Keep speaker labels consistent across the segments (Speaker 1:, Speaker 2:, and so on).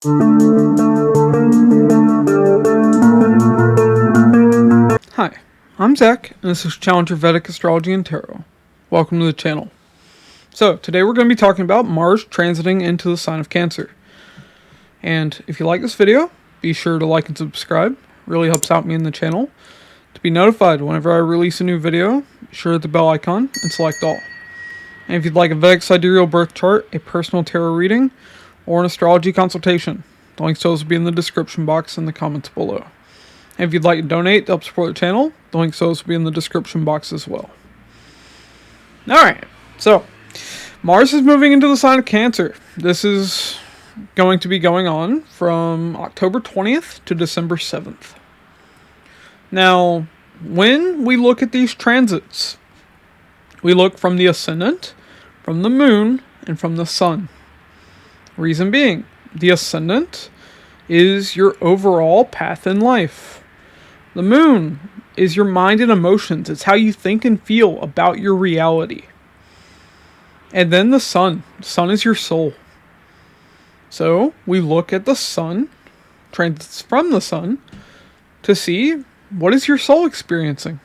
Speaker 1: Hi, I'm Zach, and this is Challenger Vedic Astrology and Tarot. Welcome to the channel. So, today we're going to be talking about Mars transiting into the sign of Cancer. And if you like this video, be sure to like and subscribe. It really helps out me in the channel. To be notified whenever I release a new video, be sure to hit the bell icon and select all. And if you'd like a Vedic Sidereal birth chart, a personal tarot reading, or an astrology consultation, the links to those will be in the description box and the comments below. And if you'd like to donate to help support the channel, the links to those will be in the description box as well. Alright, so Mars is moving into the sign of Cancer. This is going to be going on from October 20th to December 7th. Now, when we look at these transits, we look from the Ascendant, from the Moon, and from the Sun. Reason being, the Ascendant is your overall path in life. The Moon is your mind and emotions. It's how you think and feel about your reality. And then the Sun. The Sun is your soul. So we look at the Sun, transits from the Sun, to see what is your soul experiencing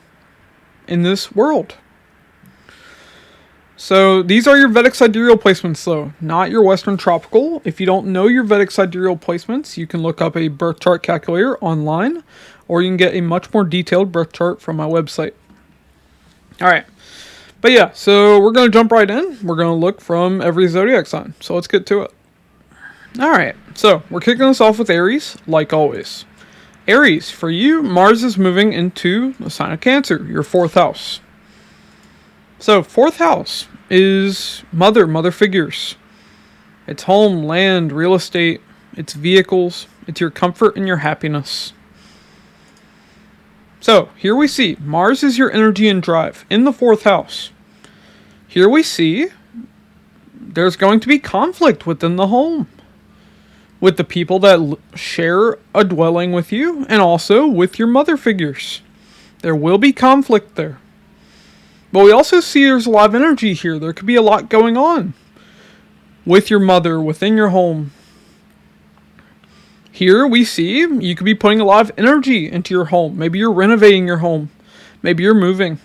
Speaker 1: in this world. So these are your Vedic Sidereal placements though, not your Western Tropical. If you don't know your Vedic Sidereal placements, you can look up a birth chart calculator online, or you can get a much more detailed birth chart from my website. Alright, but yeah, so we're going to jump right in. We're going to look from every zodiac sign, so let's get to it. Alright, so we're kicking this off with Aries, like always. Aries, for you, Mars is moving into the sign of Cancer, your 4th house. So, 4th house is mother figures. It's home, land, real estate, it's vehicles, it's your comfort and your happiness. So, here we see Mars is your energy and drive in the 4th house. Here we see there's going to be conflict within the home, with the people that share a dwelling with you, and also with your mother figures. There will be conflict there. But we also see there's a lot of energy here. There could be a lot going on with your mother within your home. Here we see you could be putting a lot of energy into your home. Maybe you're renovating your home. Maybe you're moving.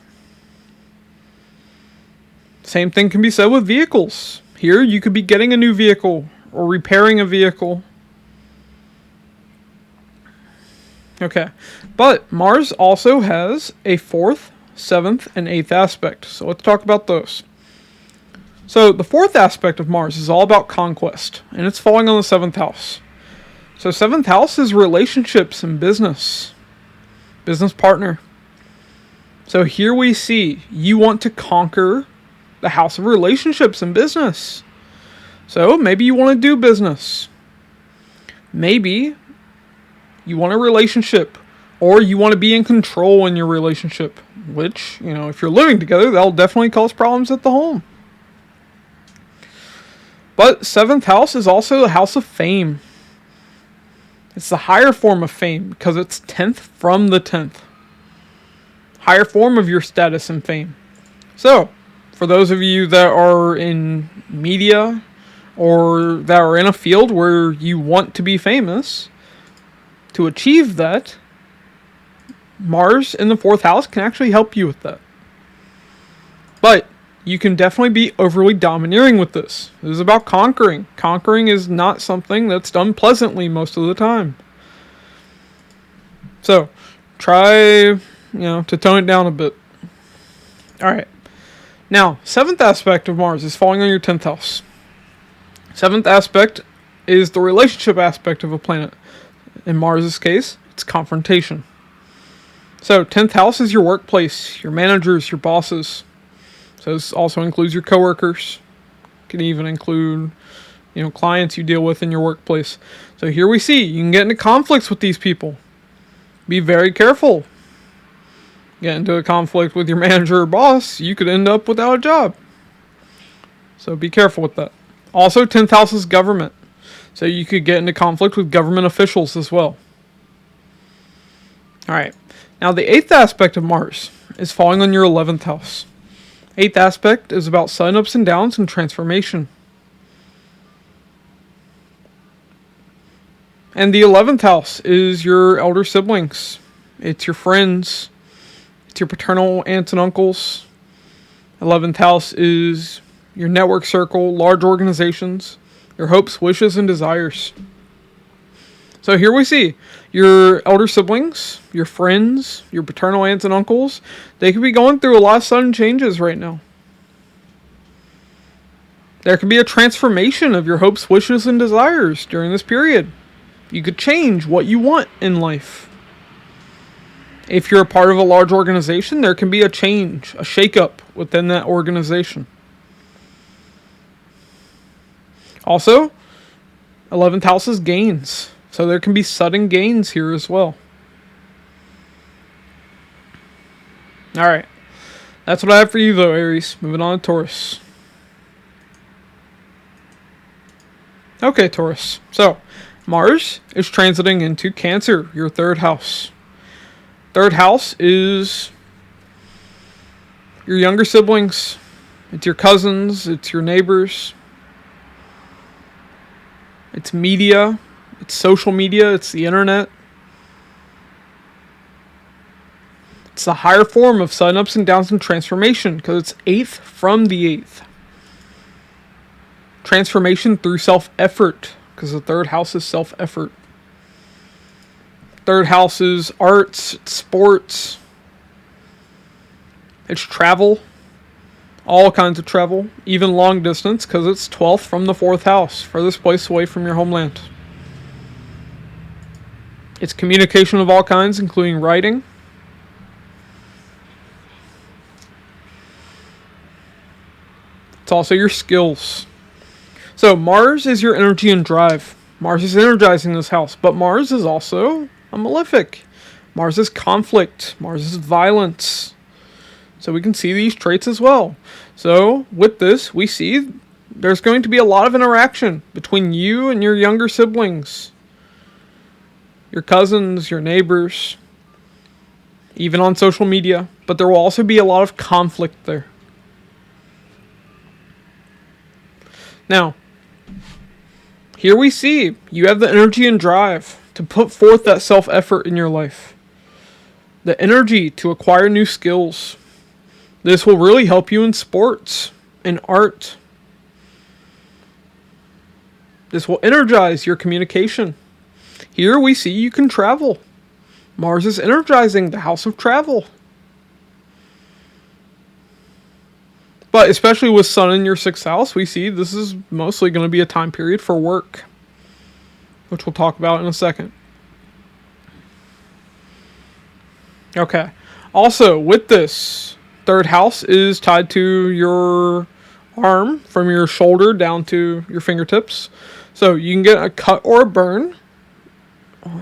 Speaker 1: Same thing can be said with vehicles. Here you could be getting a new vehicle or repairing a vehicle. Okay, but Mars also has a 4th, 7th, and 8th aspect. So let's talk about those. So the 4th aspect of Mars is all about conquest, and it's falling on the 7th house. So 7th house is relationships and business. Business partner. So here we see you want to conquer the house of relationships and business. So maybe you want to do business. Maybe you want a relationship, or you want to be in control in your relationship, which, if you're living together, that'll definitely cause problems at the home. But 7th house is also the house of fame. It's the higher form of fame because it's 10th from the 10th. Higher form of your status and fame. So, for those of you that are in media or that are in a field where you want to be famous, to achieve that, Mars in the 4th house can actually help you with that. But you can definitely be overly domineering with this. This is about conquering. Conquering is not something that's done pleasantly most of the time. So, try, to tone it down a bit. Alright. Now, 7th aspect of Mars is falling on your 10th house. 7th aspect is the relationship aspect of a planet. In Mars' case, it's confrontation. So, 10th house is your workplace, your managers, your bosses. So this also includes your coworkers. Can even include, clients you deal with in your workplace. So here we see you can get into conflicts with these people. Be very careful. Get into a conflict with your manager or boss, you could end up without a job. So be careful with that. Also, 10th house is government. So you could get into conflict with government officials as well. Alright. Now the 8th aspect of Mars is falling on your 11th house. 8th aspect is about sudden ups and downs and transformation. And the 11th house is your elder siblings. It's your friends. It's your paternal aunts and uncles. 11th house is your network circle, large organizations, your hopes, wishes, and desires. So here we see your elder siblings, your friends, your paternal aunts and uncles. They could be going through a lot of sudden changes right now. There could be a transformation of your hopes, wishes, and desires during this period. You could change what you want in life. If you're a part of a large organization, there can be a change, a shakeup within that organization. Also, 11th house is gains. So there can be sudden gains here as well. Alright. That's what I have for you though, Aries. Moving on to Taurus. Okay, Taurus. So, Mars is transiting into Cancer, your third house. Third house is your younger siblings. It's your cousins. It's your neighbors. It's media. It's social media. It's the internet. It's the higher form of sudden ups and downs and transformation because it's 8th from the 8th. Transformation through self-effort because the third house is self-effort. Third house is arts, it's sports, it's travel, all kinds of travel, even long distance because it's 12th from the 4th house, furthest place away from your homeland. It's communication of all kinds, including writing. It's also your skills. So Mars is your energy and drive. Mars is energizing this house, but Mars is also a malefic. Mars is conflict. Mars is violence. So we can see these traits as well. So with this, we see there's going to be a lot of interaction between you and your younger siblings, your cousins, your neighbors, even on social media. But there will also be a lot of conflict there. Now, here we see you have the energy and drive to put forth that self-effort in your life. The energy to acquire new skills. This will really help you in sports, in art. This will energize your communication. Here we see you can travel. Mars is energizing the house of travel. But especially with Sun in your 6th house, we see this is mostly going to be a time period for work, which we'll talk about in a second. Okay. Also, with this, 3rd house is tied to your arm from your shoulder down to your fingertips. So you can get a cut or a burn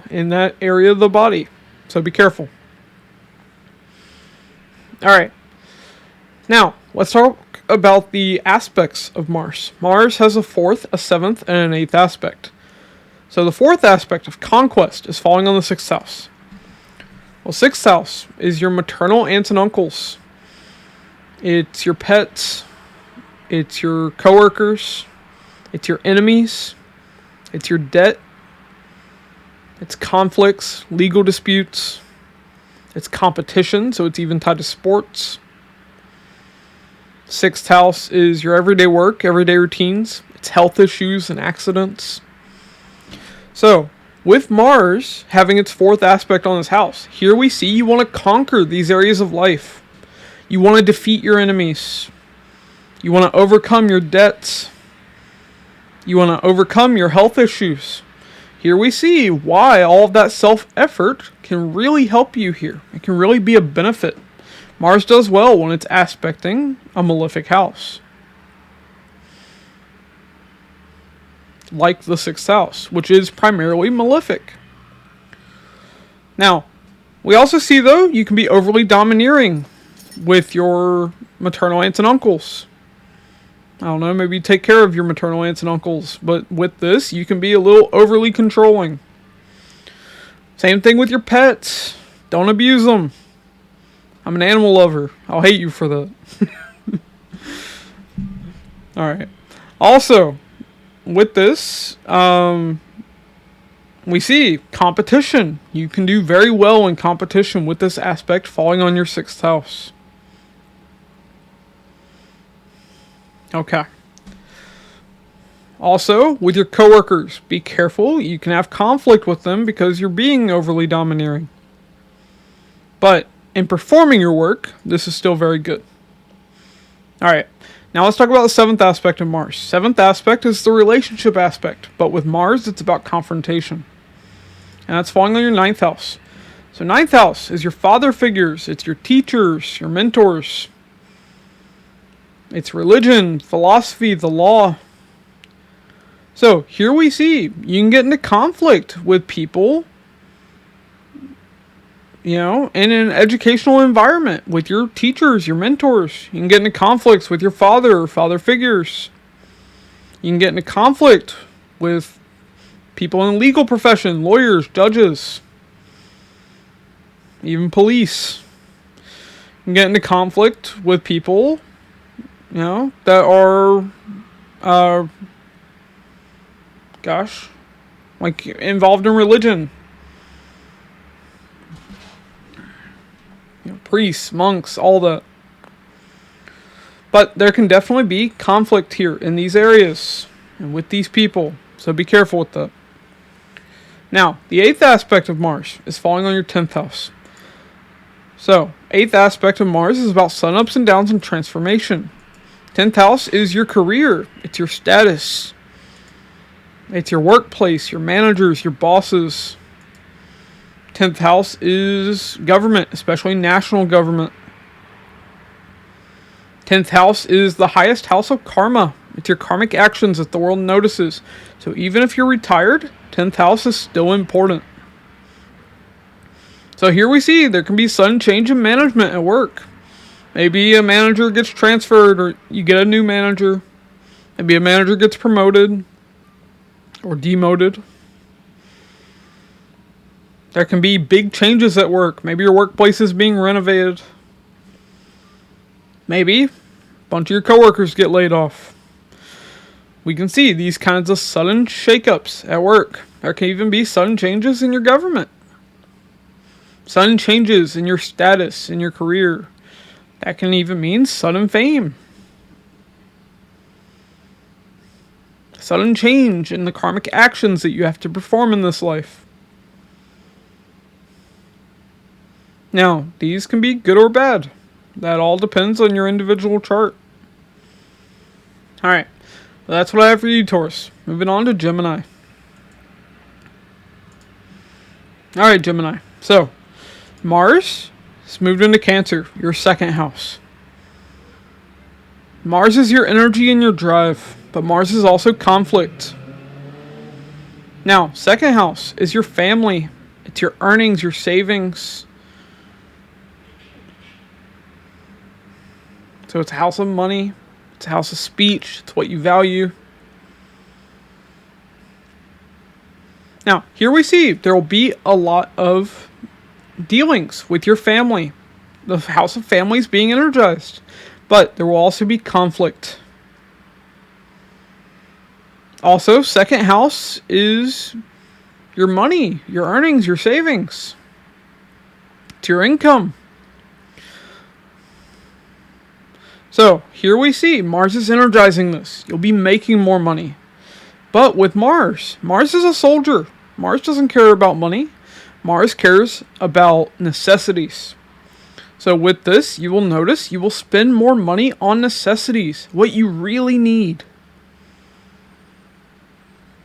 Speaker 1: in that area of the body. So be careful. Alright. Now, let's talk about the aspects of Mars. Mars has a 4th, a 7th, and an 8th aspect. So the 4th aspect of conquest is falling on the 6th house. Well, 6th house is your maternal aunts and uncles. It's your pets. It's your coworkers. It's your enemies. It's your debt. It's conflicts, legal disputes. It's competition, so it's even tied to sports. 6th house is your everyday work, everyday routines. It's health issues and accidents. So, with Mars having its 4th aspect on this house, here we see you want to conquer these areas of life. You want to defeat your enemies. You want to overcome your debts. You want to overcome your health issues. Here we see why all of that self-effort can really help you here. It can really be a benefit. Mars does well when it's aspecting a malefic house, like the 6th house, which is primarily malefic. Now, we also see, though, you can be overly domineering with your maternal aunts and uncles. I don't know, maybe take care of your maternal aunts and uncles, but with this, you can be a little overly controlling. Same thing with your pets. Don't abuse them. I'm an animal lover. I'll hate you for that. Alright. Also, with this, we see competition. You can do very well in competition with this aspect falling on your 6th house. Okay. Also, with your coworkers, be careful. You can have conflict with them because you're being overly domineering. But in performing your work, this is still very good. Alright, now let's talk about the 7th aspect of Mars. 7th aspect is the relationship aspect, but with Mars, it's about confrontation. And that's falling on your 9th house. So 9th house is your father figures, it's your teachers, your mentors. It's religion, philosophy, the law. So here we see you can get into conflict with people, in an educational environment with your teachers, your mentors. You can get into conflicts with your father or father figures. You can get into conflict with people in the legal profession, lawyers, judges, even police. You can get into conflict with people, that are, involved in religion. Priests, monks, all that. But there can definitely be conflict here in these areas and with these people. So be careful with that. Now, the 8th aspect of Mars is falling on your 10th house. So, 8th aspect of Mars is about sun ups and downs and transformation. 10th house is your career. It's your status. It's your workplace, your managers, your bosses. 10th house is government, especially national government. 10th house is the highest house of karma. It's your karmic actions that the world notices. So even if you're retired, 10th house is still important. So here we see there can be sudden change in management at work. Maybe a manager gets transferred or you get a new manager. Maybe a manager gets promoted or demoted. There can be big changes at work. Maybe your workplace is being renovated. Maybe a bunch of your coworkers get laid off. We can see these kinds of sudden shakeups at work. There can even be sudden changes in your government. Sudden changes in your status, in your career. That can even mean sudden fame. Sudden change in the karmic actions that you have to perform in this life. Now, these can be good or bad. That all depends on your individual chart. Alright, well, that's what I have for you, Taurus. Moving on to Gemini. Alright, Gemini. So, Mars has moved into Cancer, your 2nd house. Mars is your energy and your drive, but Mars is also conflict. Now, 2nd house is your family. It's your earnings, your savings. So it's a house of money. It's a house of speech. It's what you value. Now, here we see there will be a lot of dealings with your family. The house of family is being energized. But there will also be conflict. Also, 2nd house is your money, your earnings, your savings. It's your income. So, here we see Mars is energizing this. You'll be making more money. But with Mars is a soldier. Mars doesn't care about money. Mars cares about necessities. So with this, you will notice you will spend more money on necessities, what you really need.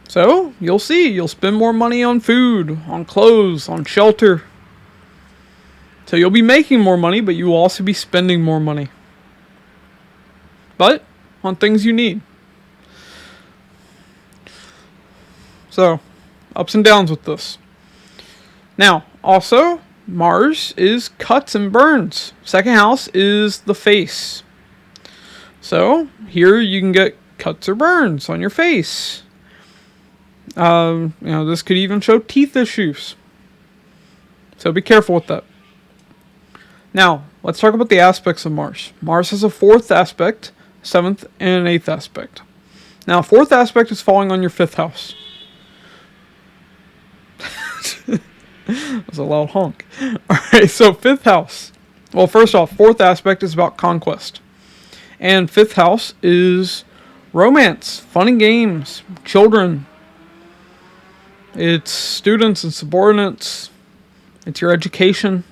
Speaker 1: So, you'll see, you'll spend more money on food, on clothes, on shelter. So you'll be making more money, but you will also be spending more money. But on things you need. So, ups and downs with this. Now, also, Mars is cuts and burns. 2nd house is the face. So, here you can get cuts or burns on your face. This could even show teeth issues. So be careful with that. Now, let's talk about the aspects of Mars. Mars has a 4th aspect, 7th, and an 8th aspect. Now, 4th aspect is falling on your 5th house. That was a loud honk. Alright, so fifth house. Well, first off, fourth aspect is about conquest. And fifth house is romance, fun and games, children. It's students and subordinates. It's your education.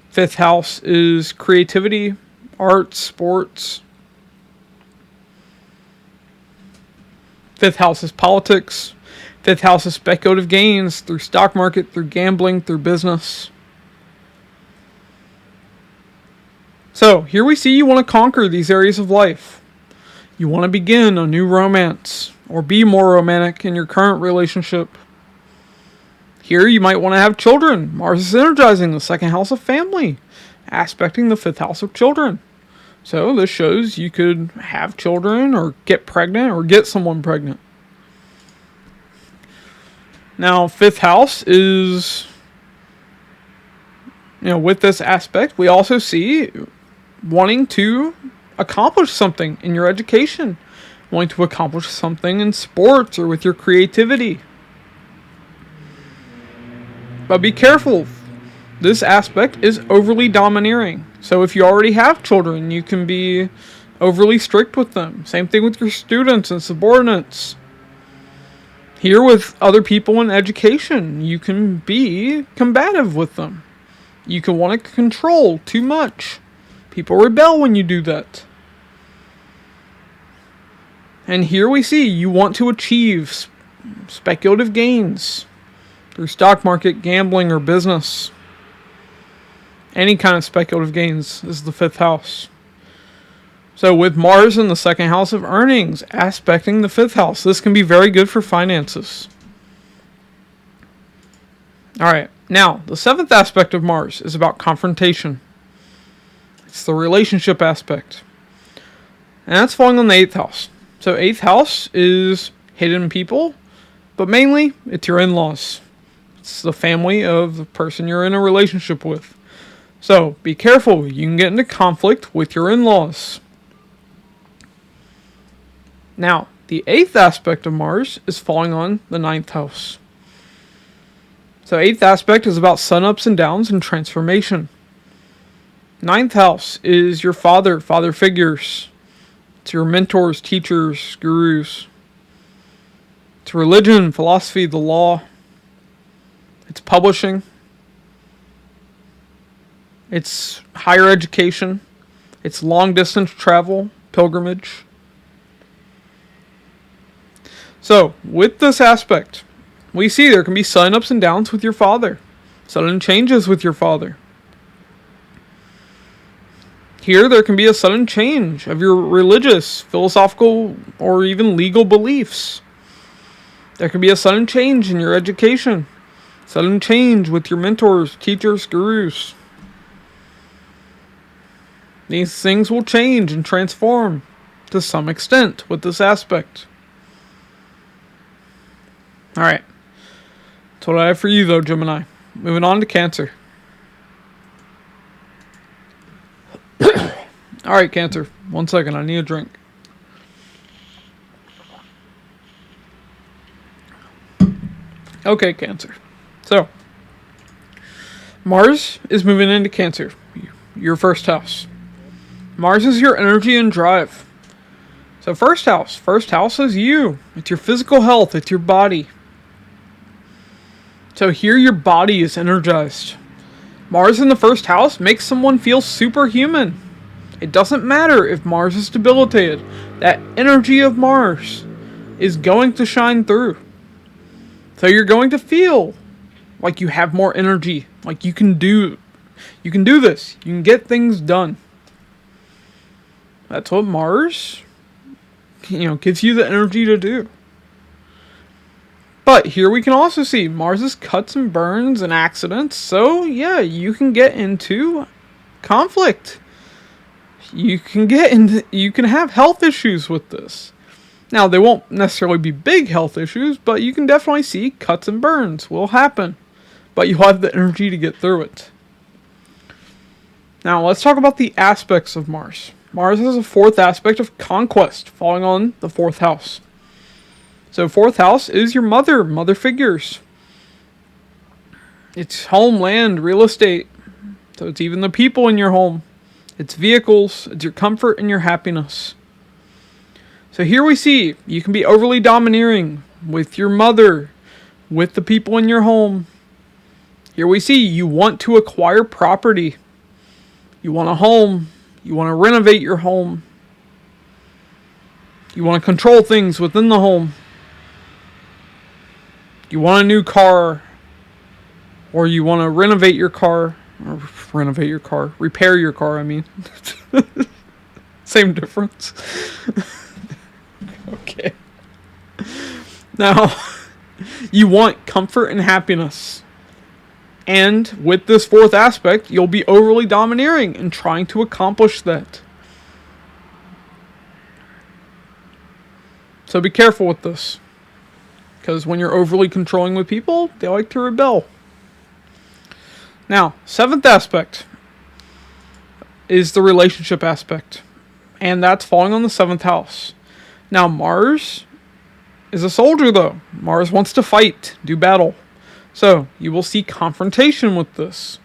Speaker 1: Fifth house is creativity, arts, sports. Fifth house is politics. Fifth house is speculative gains through stock market, through gambling, through business. So here we see you want to conquer these areas of life. You want to begin a new romance or be more romantic in your current relationship. Here you might want to have children. Mars is energizing the second house of family, aspecting the fifth house of children. So this shows you could have children or get pregnant or get someone pregnant. Now, fifth house is, with this aspect, we also see wanting to accomplish something in your education, wanting to accomplish something in sports or with your creativity. But be careful. This aspect is overly domineering. So if you already have children, you can be overly strict with them. Same thing with your students and subordinates. Here with other people in education, you can be combative with them. You can want to control too much. People rebel when you do that. And here we see you want to achieve speculative gains through stock market, gambling, or business. Any kind of speculative gains is the fifth house. So with Mars in the second house of earnings, aspecting the fifth house, this can be very good for finances. Alright, now the seventh aspect of Mars is about confrontation. It's the relationship aspect. And that's falling on the eighth house. So eighth house is hidden people, but mainly it's your in-laws. It's the family of the person you're in a relationship with. So be careful, you can get into conflict with your in-laws. Now, the eighth aspect of Mars is falling on the ninth house. So eighth aspect is about sun-ups and downs and transformation. Ninth house is your father figures. It's your mentors, teachers, gurus. It's religion, philosophy, the law. It's publishing. It's higher education. It's long distance travel, pilgrimage. So, with this aspect, we see there can be sudden ups and downs with your father. Sudden changes with your father. Here, there can be a sudden change of your religious, philosophical, or even legal beliefs. There can be a sudden change in your education. Sudden change with your mentors, teachers, gurus. These things will change and transform to some extent with this aspect. Alright. That's what I have for you though, Gemini. Moving on to Cancer. Alright, Cancer. 1 second, I need a drink. Okay, Cancer. So, Mars is moving into Cancer, your first house. Mars is your energy and drive. So first house is you. It's your physical health, it's your body. So here your body is energized. Mars in the first house makes someone feel superhuman. It doesn't matter if Mars is debilitated. That energy of Mars is going to shine through. So you're going to feel like you have more energy. Like you can do this. You can get things done. That's what Mars, gives you the energy to do. But here we can also see Mars's cuts and burns and accidents. So yeah, you can get into conflict. You can have health issues with this. Now, they won't necessarily be big health issues, but you can definitely see cuts and burns will happen. But you'll have the energy to get through it. Now, let's talk about the aspects of Mars. Mars has a fourth aspect of conquest, falling on the fourth house. So, fourth house is your mother figures. It's home, land, real estate. So it's even the people in your home. It's vehicles. It's your comfort and your happiness. So here we see you can be overly domineering with your mother, with the people in your home. Here we see you want to acquire property. You want a home. You want to renovate your home. You want to control things within the home. You want a new car. Or you want to renovate your car. Repair your car, I mean. Same difference. Okay. Now, you want comfort and happiness. And with this fourth aspect, you'll be overly domineering in trying to accomplish that. So be careful with this. Because when you're overly controlling with people, they like to rebel. Now, seventh aspect is the relationship aspect. And that's falling on the 7th house. Now, Mars is a soldier, though. Mars wants to fight, do battle. So, you will see confrontation with this.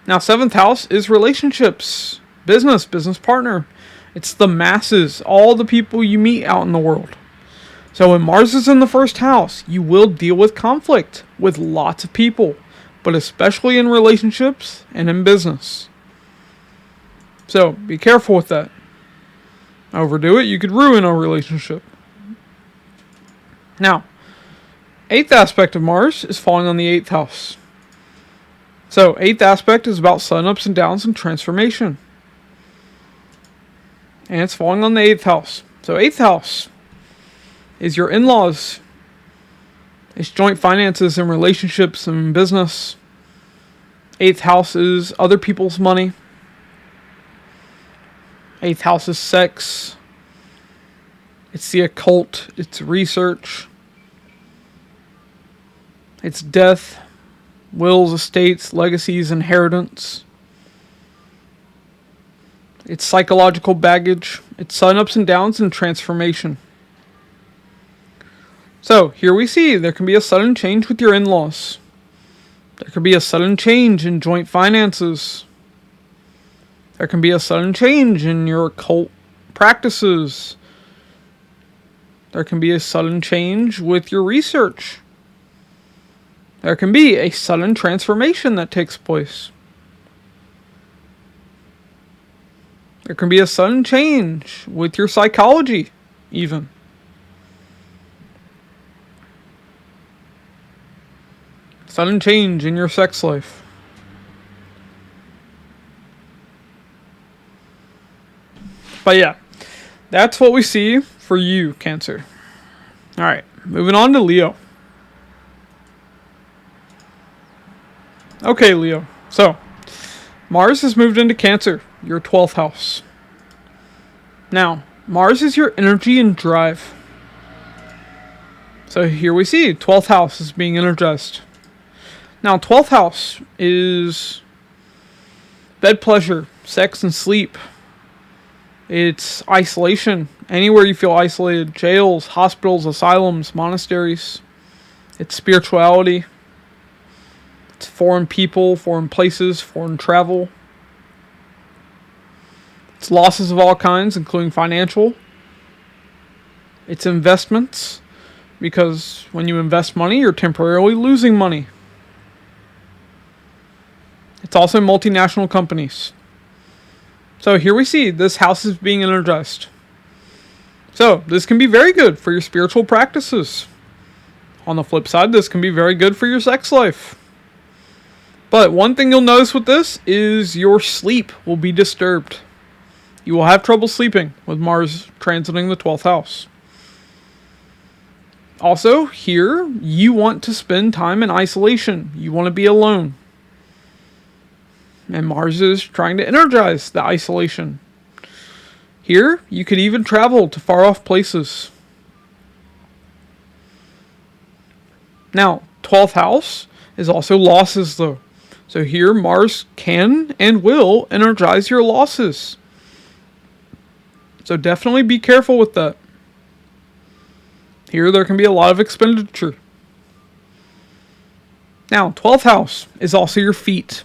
Speaker 1: Now, 7th house is relationships, business partner. It's the masses, all the people you meet out in the world. So, when Mars is in the 1st house, you will deal with conflict with lots of people, but especially in relationships and in business. So, be careful with that. Overdo it, you could ruin a relationship. Now, 8th aspect of Mars is falling on the 8th house. So, 8th aspect is about sun ups and downs and transformation. And it's falling on the 8th house. So, 8th house is your in-laws. It's joint finances and relationships and business. 8th house is other people's money. 8th house is sex. It's the occult. It's research. It's death, wills, estates, legacies, inheritance. It's psychological baggage. It's sun ups and downs and transformation. So, here we see there can be a sudden change with your in-laws. There can be a sudden change in joint finances. There can be a sudden change in your occult practices. There can be a sudden change with your research. There can be a sudden transformation that takes place. There can be a sudden change with your psychology, even. Sudden change in your sex life. But yeah, that's what we see for you, Cancer. Alright, moving on to Leo. Okay, Leo. So, Mars has moved into Cancer, your 12th house. Now, Mars is your energy and drive. So here we see 12th house is being energized. Now, 12th house is bed pleasure, sex and sleep. It's isolation. Anywhere you feel isolated. Jails, hospitals, asylums, monasteries. It's spirituality. It's foreign people, foreign places, foreign travel. It's losses of all kinds, including financial. It's investments. Because when you invest money, you're temporarily losing money. It's also multinational companies. So here we see this house is being energized. So this can be very good for your spiritual practices. On the flip side, this can be very good for your sex life. But one thing you'll notice with this is your sleep will be disturbed. You will have trouble sleeping with Mars transiting the 12th house. Also, here, you want to spend time in isolation. You want to be alone. And Mars is trying to energize the isolation. Here, you could even travel to far off places. Now, 12th house is also losses though. So here, Mars can and will energize your losses. So definitely be careful with that. Here, there can be a lot of expenditure. Now, 12th house is also your feet.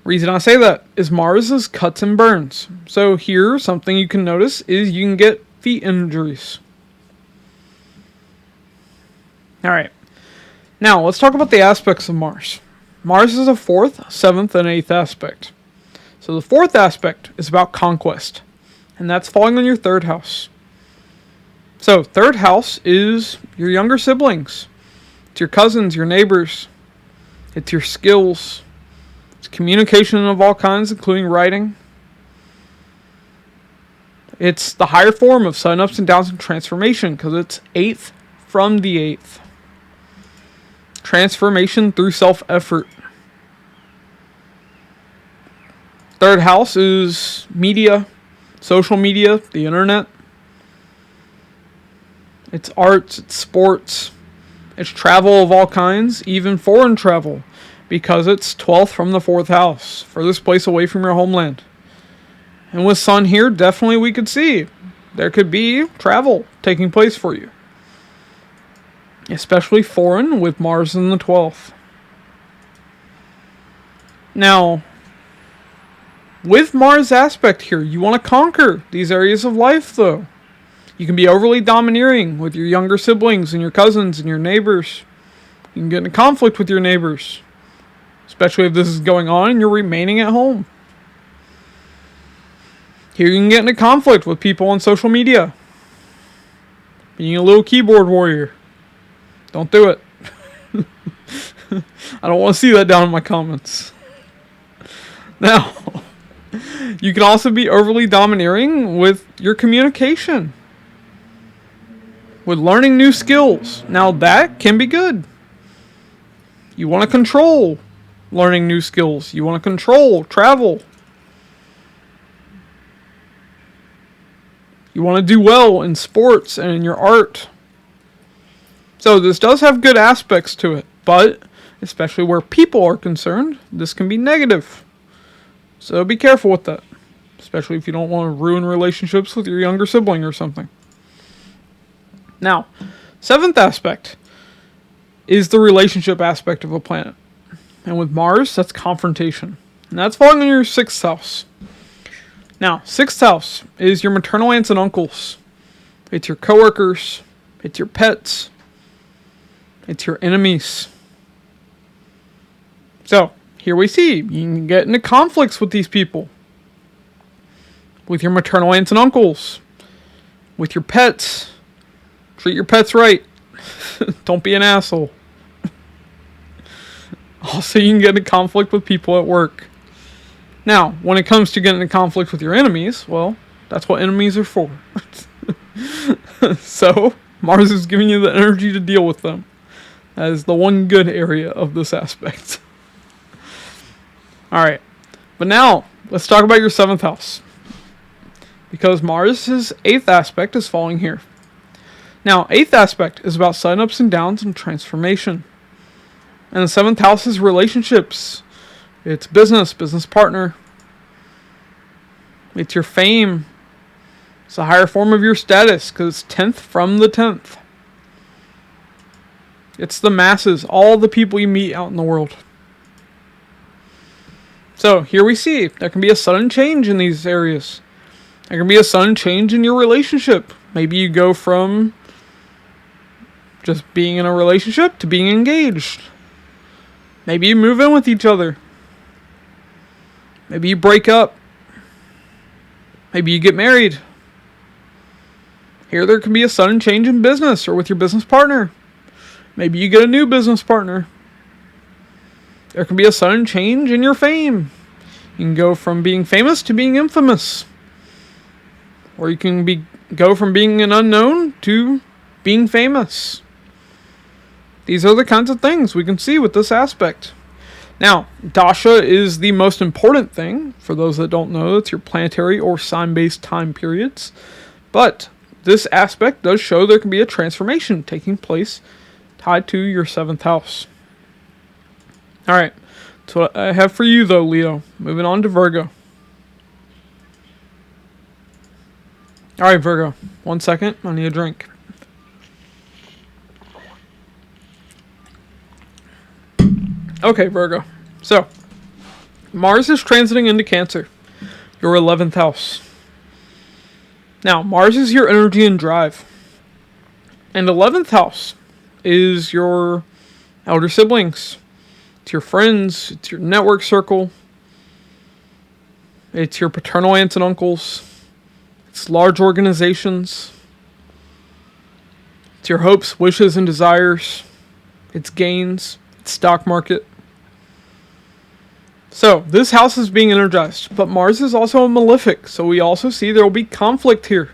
Speaker 1: Reason I say that is Mars is cuts and burns. So here, something you can notice is you can get feet injuries. Alright. Now, let's talk about the aspects of Mars. Mars is a 4th, 7th, and 8th aspect. So the 4th aspect is about conquest. And that's falling on your 3rd house. So, 3rd house is your younger siblings. It's your cousins, your neighbors. It's your skills. It's communication of all kinds, including writing. It's the higher form of sudden ups and downs and transformation, because it's 8th from the 8th. Transformation through self-effort. 3rd house is media, social media, the internet. It's arts, it's sports, it's travel of all kinds, even foreign travel. Because it's 12th from the 4th house, furthest place away from your homeland. And with Sun here, definitely we could see there could be travel taking place for you. Especially foreign with Mars in the 12th. Now, with Mars aspect here, you want to conquer these areas of life though. You can be overly domineering with your younger siblings and your cousins and your neighbors. You can get into conflict with your neighbors. Especially if this is going on and you're remaining at home. Here you can get into conflict with people on social media. Being a little keyboard warrior. Don't do it. I don't want to see that down in my comments. Now, you can also be overly domineering with your communication. With learning new skills. Now that can be good. You want to control learning new skills. You want to control travel. You want to do well in sports and in your art. So this does have good aspects to it, but especially where people are concerned, this can be negative. So be careful with that, especially if you don't want to ruin relationships with your younger sibling or something. Now, 7th aspect is the relationship aspect of a planet. And with Mars, that's confrontation. And that's falling on your 6th house. Now, 6th house is your maternal aunts and uncles. It's your coworkers. It's your pets. It's your enemies. So, here we see, you can get into conflicts with these people. With your maternal aunts and uncles. With your pets. Treat your pets right. Don't be an asshole. Also, you can get into conflict with people at work. Now, when it comes to getting into conflict with your enemies, well, that's what enemies are for. So, Mars is giving you the energy to deal with them. That is the one good area of this aspect. Alright, but now, let's talk about your 7th house. Because Mars' 8th aspect is falling here. Now, 8th aspect is about sudden ups and downs and transformation. And the 7th house is relationships. It's business, business partner. It's your fame. It's a higher form of your status because it's 10th from the 10th. It's the masses, all the people you meet out in the world. So here we see there can be a sudden change in these areas. There can be a sudden change in your relationship. Maybe you go from just being in a relationship to being engaged. Maybe you move in with each other. Maybe you break up. Maybe you get married. Here there can be a sudden change in business or with your business partner. Maybe you get a new business partner. There can be a sudden change in your fame. You can go from being famous to being infamous. Or you can go from being an unknown to being famous. These are the kinds of things we can see with this aspect. Now, Dasha is the most important thing. For those that don't know, it's your planetary or sign-based time periods. But this aspect does show there can be a transformation taking place tied to your 7th house. Alright, that's what I have for you though, Leo. Moving on to Virgo. Alright, Virgo. 1 second, I need a drink. Okay, Virgo. So, Mars is transiting into Cancer, your 11th house. Now, Mars is your energy and drive. And 11th house is your elder siblings. It's your friends. It's your network circle. It's your paternal aunts and uncles. It's large organizations. It's your hopes, wishes, and desires. It's gains. It's stock market. So, this house is being energized, but Mars is also a malefic, so we also see there will be conflict here.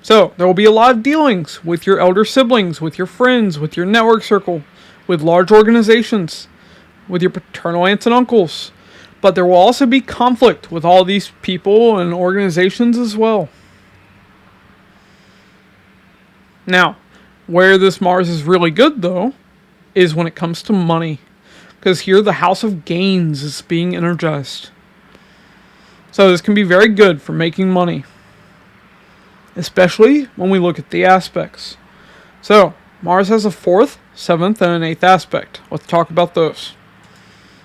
Speaker 1: So, there will be a lot of dealings with your elder siblings, with your friends, with your network circle, with large organizations, with your paternal aunts and uncles. But there will also be conflict with all these people and organizations as well. Now, where this Mars is really good, though, is when it comes to money. Because here the house of gains is being energized. So this can be very good for making money. Especially when we look at the aspects. So, Mars has a 4th, 7th, and an 8th aspect. Let's talk about those.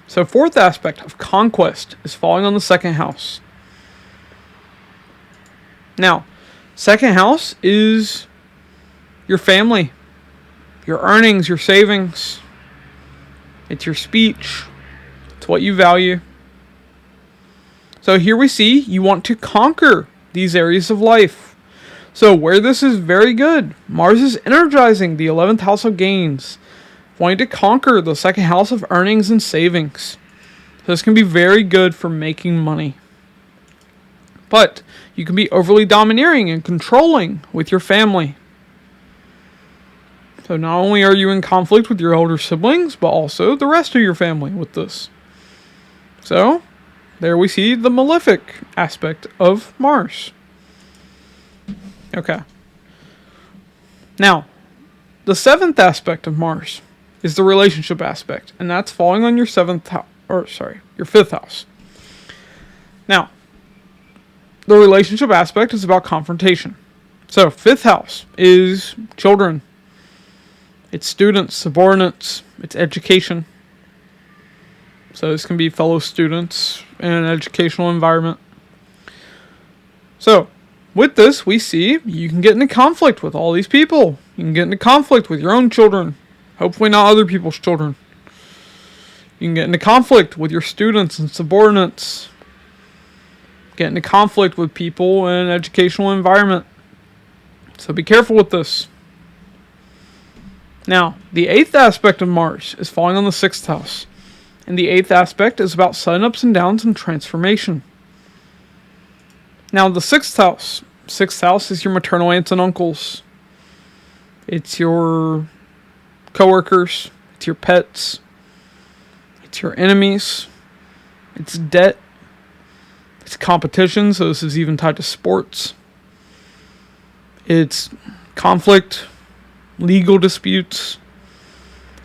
Speaker 1: So 4th aspect of conquest is falling on the 2nd house. Now, 2nd house is your family, your earnings, your savings. It's your speech. It's what you value. So here we see you want to conquer these areas of life. So where this is very good, Mars is energizing the 11th house of gains, wanting to conquer the 2nd house of earnings and savings. So this can be very good for making money. But you can be overly domineering and controlling with your family. So not only are you in conflict with your elder siblings, but also the rest of your family with this. So, there we see the malefic aspect of Mars. Okay. Now, the 7th aspect of Mars is the relationship aspect, and that's falling on your 7th house, your 5th house. Now, the relationship aspect is about confrontation. So, 5th house is children. It's students, subordinates, it's education. So this can be fellow students in an educational environment. So, with this, we see you can get into conflict with all these people. You can get into conflict with your own children. Hopefully not other people's children. You can get into conflict with your students and subordinates. Get into conflict with people in an educational environment. So be careful with this. Now, the 8th aspect of Mars is falling on the 6th house. And the 8th aspect is about sudden ups and downs and transformation. Now, the 6th house is your maternal aunts and uncles. It's your coworkers. It's your pets. It's your enemies. It's debt. It's competition, so this is even tied to sports. It's conflict. Legal disputes,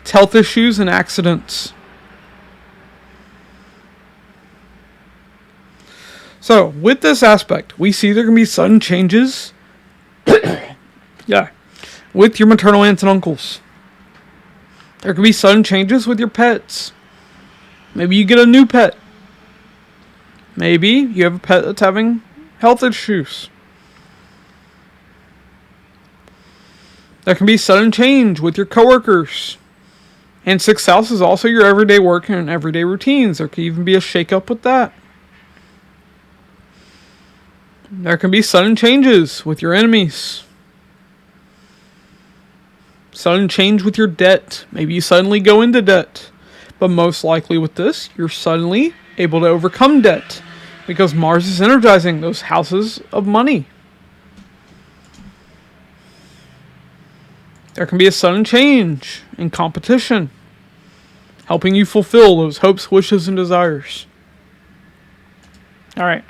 Speaker 1: it's health issues, and accidents. So, with this aspect, we see there can be sudden changes with your maternal aunts and uncles. There can be sudden changes with your pets. Maybe you get a new pet. Maybe you have a pet that's having health issues. There can be sudden change with your coworkers. And 6th house is also your everyday work and everyday routines. There can even be a shake-up with that. There can be sudden changes with your enemies. Sudden change with your debt. Maybe you suddenly go into debt. But most likely with this, you're suddenly able to overcome debt. Because Mars is energizing those houses of money. There can be a sudden change in competition, helping you fulfill those hopes, wishes, and desires. Alright.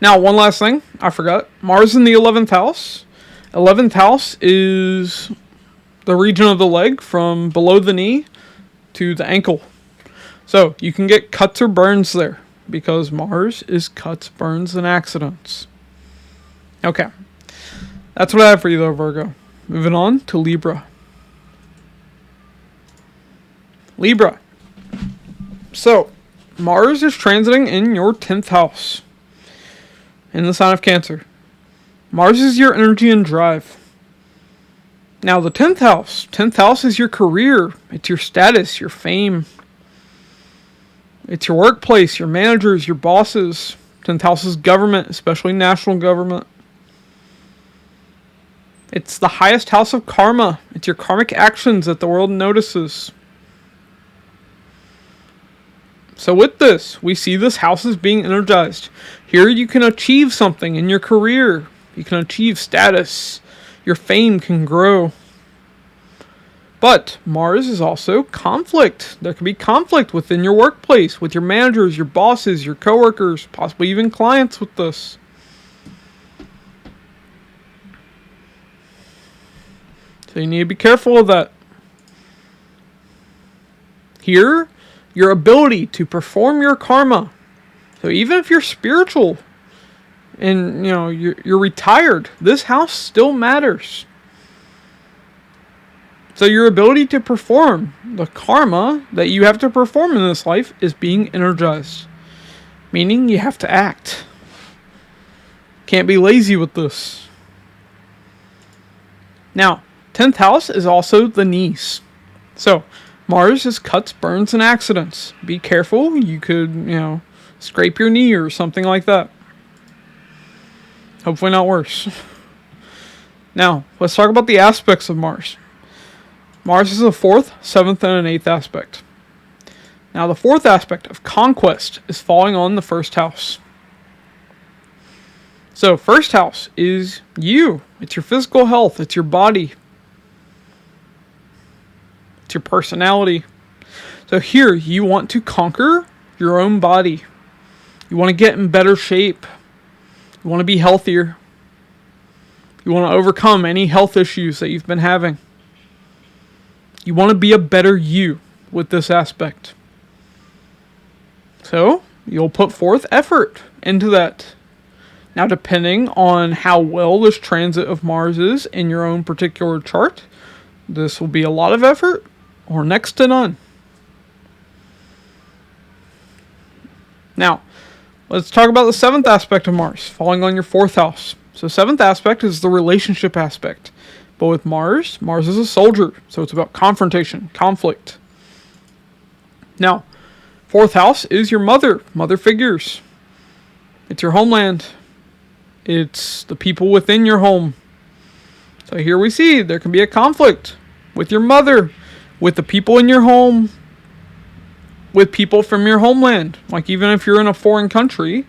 Speaker 1: Now, one last thing. I forgot. Mars in the 11th house. 11th house is the region of the leg from below the knee to the ankle. So, you can get cuts or burns there because Mars is cuts, burns, and accidents. Okay. That's what I have for you, though, Virgo. Moving on to Libra. Libra. So, Mars is transiting in your 10th house, in the sign of Cancer. Mars is your energy and drive. Now, the 10th house is your career. It's your status, your fame. It's your workplace, your managers, your bosses. 10th house is government, especially national government. It's the highest house of karma. It's your karmic actions that the world notices. So with this, we see this house is being energized. Here you can achieve something in your career. You can achieve status. Your fame can grow. But Mars is also conflict. There can be conflict within your workplace, with your managers, your bosses, your coworkers, possibly even clients with this. So you need to be careful of that. Here, your ability to perform your karma. So even if you're spiritual and you're retired, this house still matters. So your ability to perform the karma that you have to perform in this life is being energized. Meaning you have to act. Can't be lazy with this. Now, 10th house is also the knees. So Mars is cuts, burns, and accidents. Be careful. You could, scrape your knee or something like that. Hopefully not worse. Now, let's talk about the aspects of Mars. Mars is a 4th, 7th, and an 8th aspect. Now, the 4th aspect of conquest is falling on the 1st house. So, 1st house is you. It's your physical health. It's your body. It's your personality. So here, you want to conquer your own body. You want to get in better shape. You want to be healthier. You want to overcome any health issues that you've been having. You want to be a better you with this aspect. So, you'll put forth effort into that. Now, depending on how well this transit of Mars is in your own particular chart, this will be a lot of effort or next to none. Now, let's talk about the 7th aspect of Mars, falling on your 4th house. So 7th aspect is the relationship aspect. But with Mars is a soldier, so it's about confrontation, conflict. Now, 4th house is your mother figures. It's your homeland. It's the people within your home. So here we see there can be a conflict with your mother, with the people in your home, with people from your homeland. Like even if you're in a foreign country,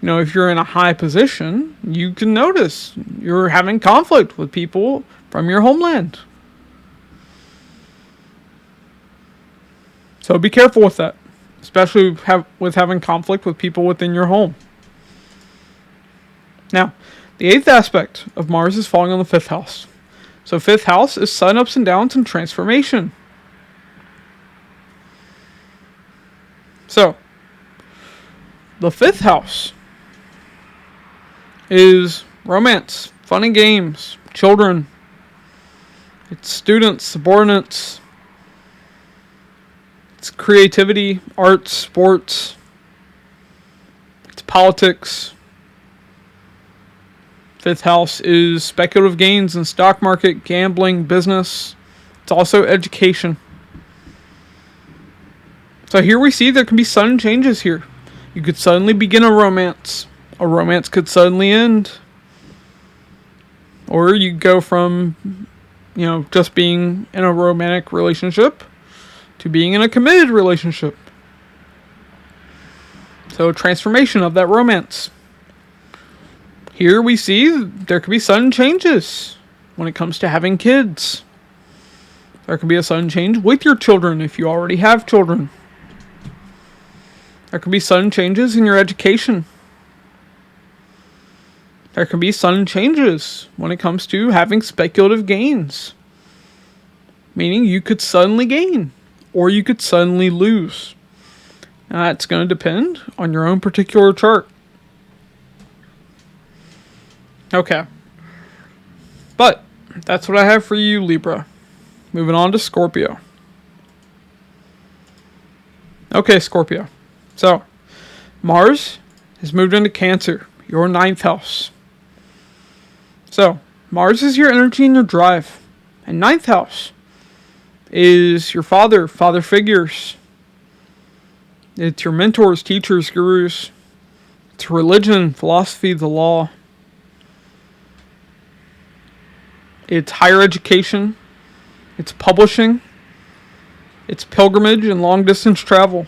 Speaker 1: if you're in a high position, you can notice you're having conflict with people from your homeland. So be careful with that, especially with having conflict with people within your home. Now, the 8th aspect of Mars is falling on the 5th house. So 5th house is sudden ups and downs and transformation. So, the 5th house is romance, fun and games, children. It's students, subordinates. It's creativity, arts, sports. It's politics. 5th house is speculative gains in stock market, gambling, business. It's also education. So here we see there can be sudden changes here. You could suddenly begin a romance. A romance could suddenly end. Or you go from, just being in a romantic relationship to being in a committed relationship. So transformation of that romance. Here we see there could be sudden changes when it comes to having kids. There could be a sudden change with your children if you already have children. There could be sudden changes in your education. There can be sudden changes when it comes to having speculative gains. Meaning you could suddenly gain or you could suddenly lose. Now that's going to depend on your own particular chart. Okay. But that's what I have for you, Libra. Moving on to Scorpio. Okay, Scorpio. So, Mars has moved into Cancer, your ninth house. So, Mars is your energy and your drive. And ninth house is your father figures. It's your mentors, teachers, gurus. It's religion, philosophy, the law. It's higher education. It's publishing. It's pilgrimage and long distance travel.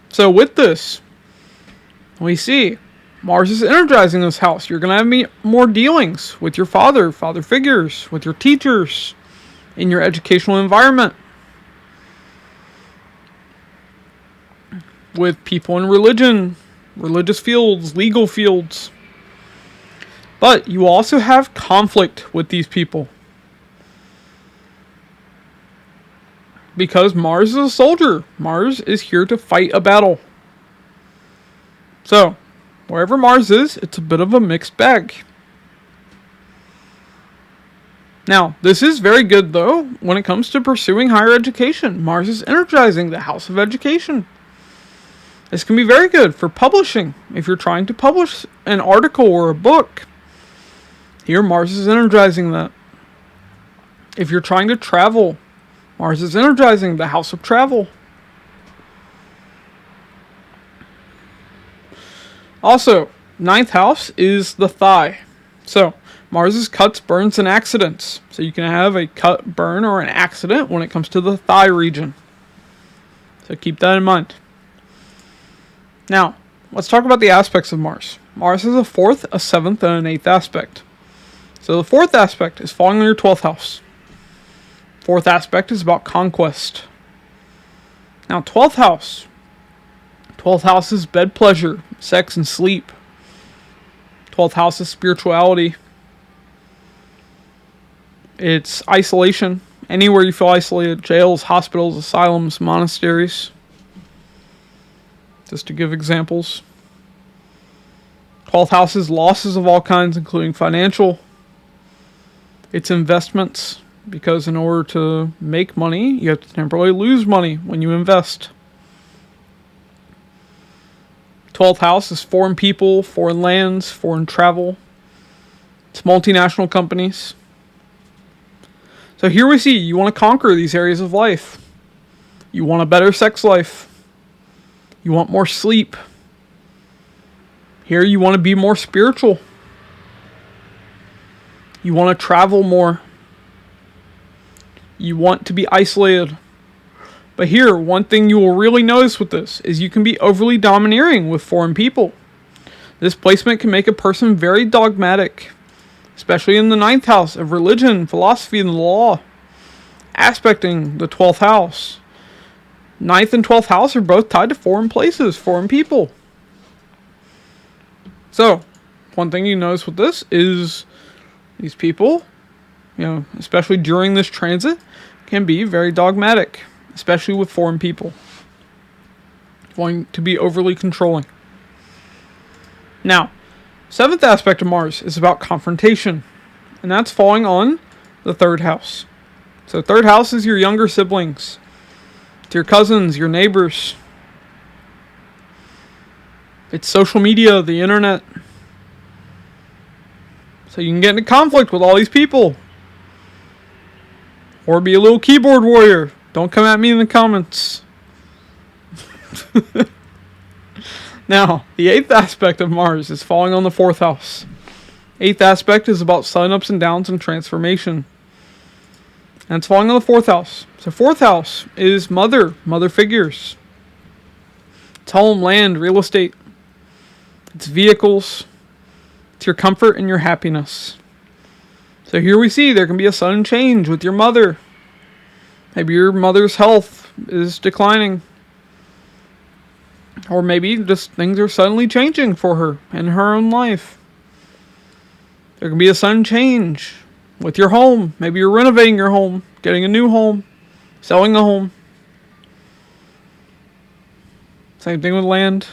Speaker 1: So with this, we see Mars is energizing this house. You're going to have more dealings with your father figures, with your teachers, in your educational environment, with people in religion, religious fields, legal fields. But you also have conflict with these people. Because Mars is a soldier. Mars is here to fight a battle. So, wherever Mars is, it's a bit of a mixed bag. Now, this is very good, though, when it comes to pursuing higher education. Mars is energizing the house of education. This can be very good for publishing. If you're trying to publish an article or a book, here Mars is energizing that. If you're trying to travel, Mars is energizing the house of travel. Also, ninth house is the thigh. So, Mars is cuts, burns, and accidents. So you can have a cut, burn, or an accident when it comes to the thigh region. So keep that in mind. Now, let's talk about the aspects of Mars. Mars has a fourth, a seventh, and an eighth aspect. So the fourth aspect is falling on your 12th house. Fourth aspect is about conquest. Now, 12th house. 12th house is bed pleasure, sex, and sleep. 12th house is spirituality. It's isolation. Anywhere you feel isolated. Jails, hospitals, asylums, monasteries. Just to give examples. 12th house is losses of all kinds, including financial. It's investments. Because in order to make money, you have to temporarily lose money when you invest. 12th house is foreign people, foreign lands, foreign travel. It's multinational companies. So here we see you want to conquer these areas of life. You want a better sex life. You want more sleep. Here you want to be more spiritual. You want to travel more. You want to be isolated. But here, one thing you will really notice with this is you can be overly domineering with foreign people. This placement can make a person very dogmatic, especially in the ninth house of religion, philosophy, and the law, aspecting the 12th house. Ninth and 12th house are both tied to foreign places, foreign people. So, one thing you notice with this is these people, especially during this transit, can be very dogmatic, especially with foreign people, wanting to be overly controlling. Now, seventh aspect of Mars is about confrontation, and that's falling on the third house. So third house is your younger siblings, it's your cousins, your neighbors. It's social media, the internet. So you can get into conflict with all these people. Or be a little keyboard warrior. Don't come at me in the comments. Now, the eighth aspect of Mars is falling on the fourth house. Eighth aspect is about sun ups and downs and transformation. And it's falling on the fourth house. So fourth house is mother figures. It's home, land, real estate. It's vehicles. It's your comfort and your happiness. So here we see there can be a sudden change with your mother. Maybe your mother's health is declining. Or maybe just things are suddenly changing for her in her own life. There can be a sudden change with your home. Maybe you're renovating your home, getting a new home, selling a home. Same thing with land.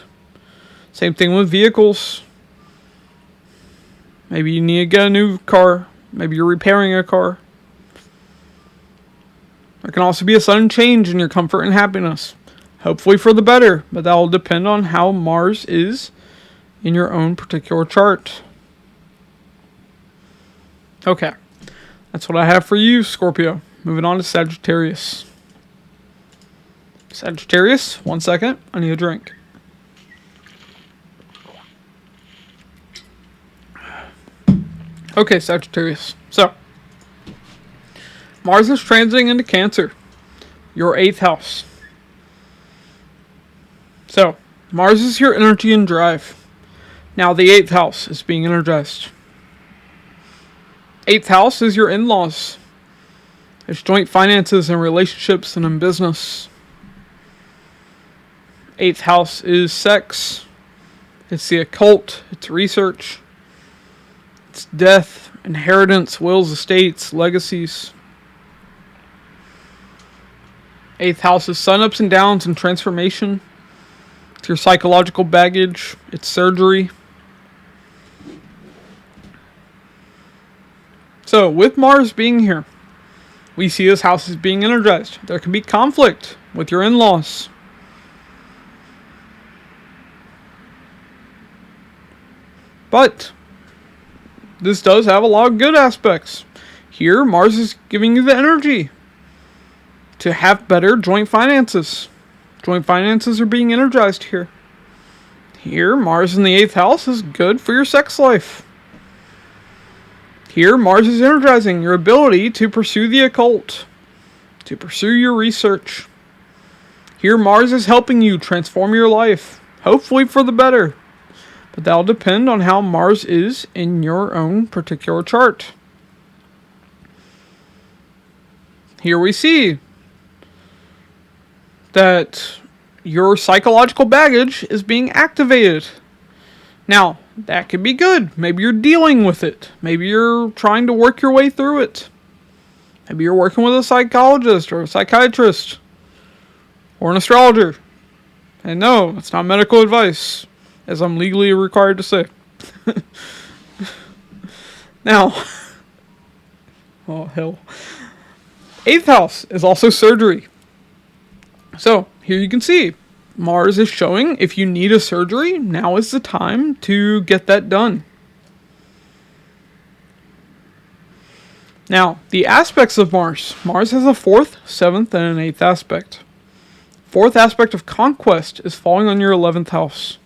Speaker 1: Same thing with vehicles. Maybe you need to get a new car. Maybe you're repairing a car. There can also be a sudden change in your comfort and happiness, hopefully for the better, but that will depend on how Mars is in your own particular chart. Okay, that's what I have for you, Scorpio. Moving on to Sagittarius. Sagittarius, 1 second, I need a drink. Okay, Sagittarius. So, Mars is transiting into Cancer, your 8th house. So, Mars is your energy and drive. Now, the 8th house is being energized. 8th house is your in-laws. It's joint finances and relationships and in business. 8th house is sex. It's the occult. It's research. It's death, inheritance, wills, estates, legacies. 8th house is sun ups and downs and transformation. It's your psychological baggage. It's surgery. So, with Mars being here, we see this house is being energized. There can be conflict with your in-laws. But this does have a lot of good aspects. Here, Mars is giving you the energy to have better joint finances. Joint finances are being energized here. Here, Mars in the 8th house is good for your sex life. Here, Mars is energizing your ability to pursue the occult, to pursue your research. Here, Mars is helping you transform your life, hopefully for the better. But that'll depend on how Mars is in your own particular chart. Here we see that your psychological baggage is being activated. Now, that could be good. Maybe you're dealing with it. Maybe you're trying to work your way through it. Maybe you're working with a psychologist or a psychiatrist or an astrologer. And no, it's not medical advice, as I'm legally required to say. Now, oh hell. 8th house is also surgery. So, here you can see, Mars is showing if you need a surgery, now is the time to get that done. Now, the aspects of Mars. Mars has a 4th, 7th, and an 8th aspect. 4th aspect of conquest is falling on your 11th house.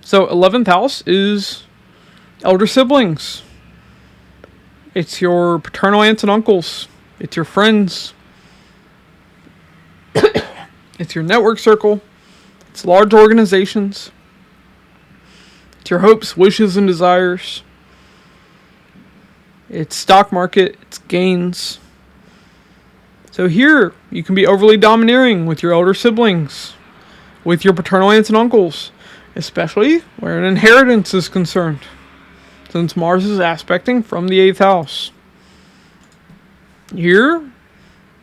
Speaker 1: So, 11th house is elder siblings. It's your paternal aunts and uncles. It's your friends. It's your network circle. It's large organizations. It's your hopes, wishes, and desires. It's stock market. It's gains. So here, you can be overly domineering with your elder siblings, with your paternal aunts and uncles, especially where an inheritance is concerned, since Mars is aspecting from the 8th house. Here,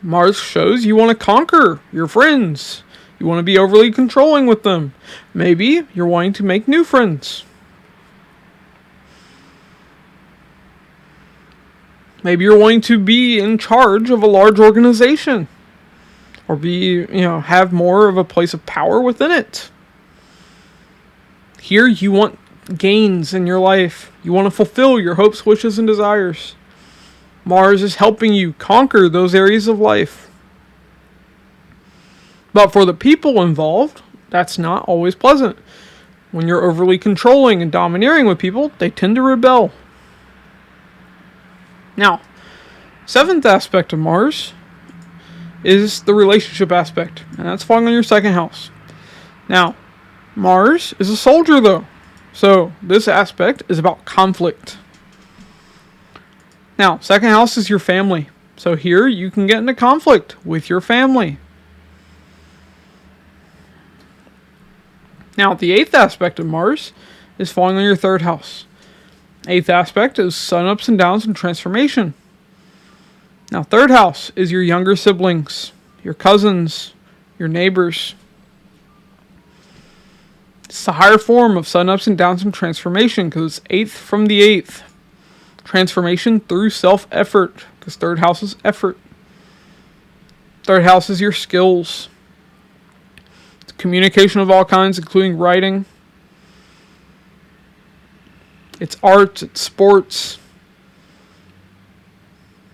Speaker 1: Mars shows you want to conquer your friends. You want to be overly controlling with them. Maybe you're wanting to make new friends. Maybe you're wanting to be in charge of a large organization. Or have more of a place of power within it. Here you want gains in your life. You want to fulfill your hopes, wishes, and desires. Mars is helping you conquer those areas of life. But for the people involved, that's not always pleasant. When you're overly controlling and domineering with people, they tend to rebel. Now, 7th aspect of Mars is the relationship aspect, and that's falling on your 2nd house. Now, Mars is a soldier though, so this aspect is about conflict. Now, 2nd house is your family. So here you can get into conflict with your family. Now, the 8th aspect of Mars is falling on your 3rd house. 8th aspect is sun ups and downs and transformation. Now, 3rd house is your younger siblings, your cousins, your neighbors. It's the higher form of sun ups and downs and transformation because it's 8th from the 8th. Transformation through self-effort, because 3rd house is effort. Third house is your skills. It's communication of all kinds, including writing. It's arts, it's sports.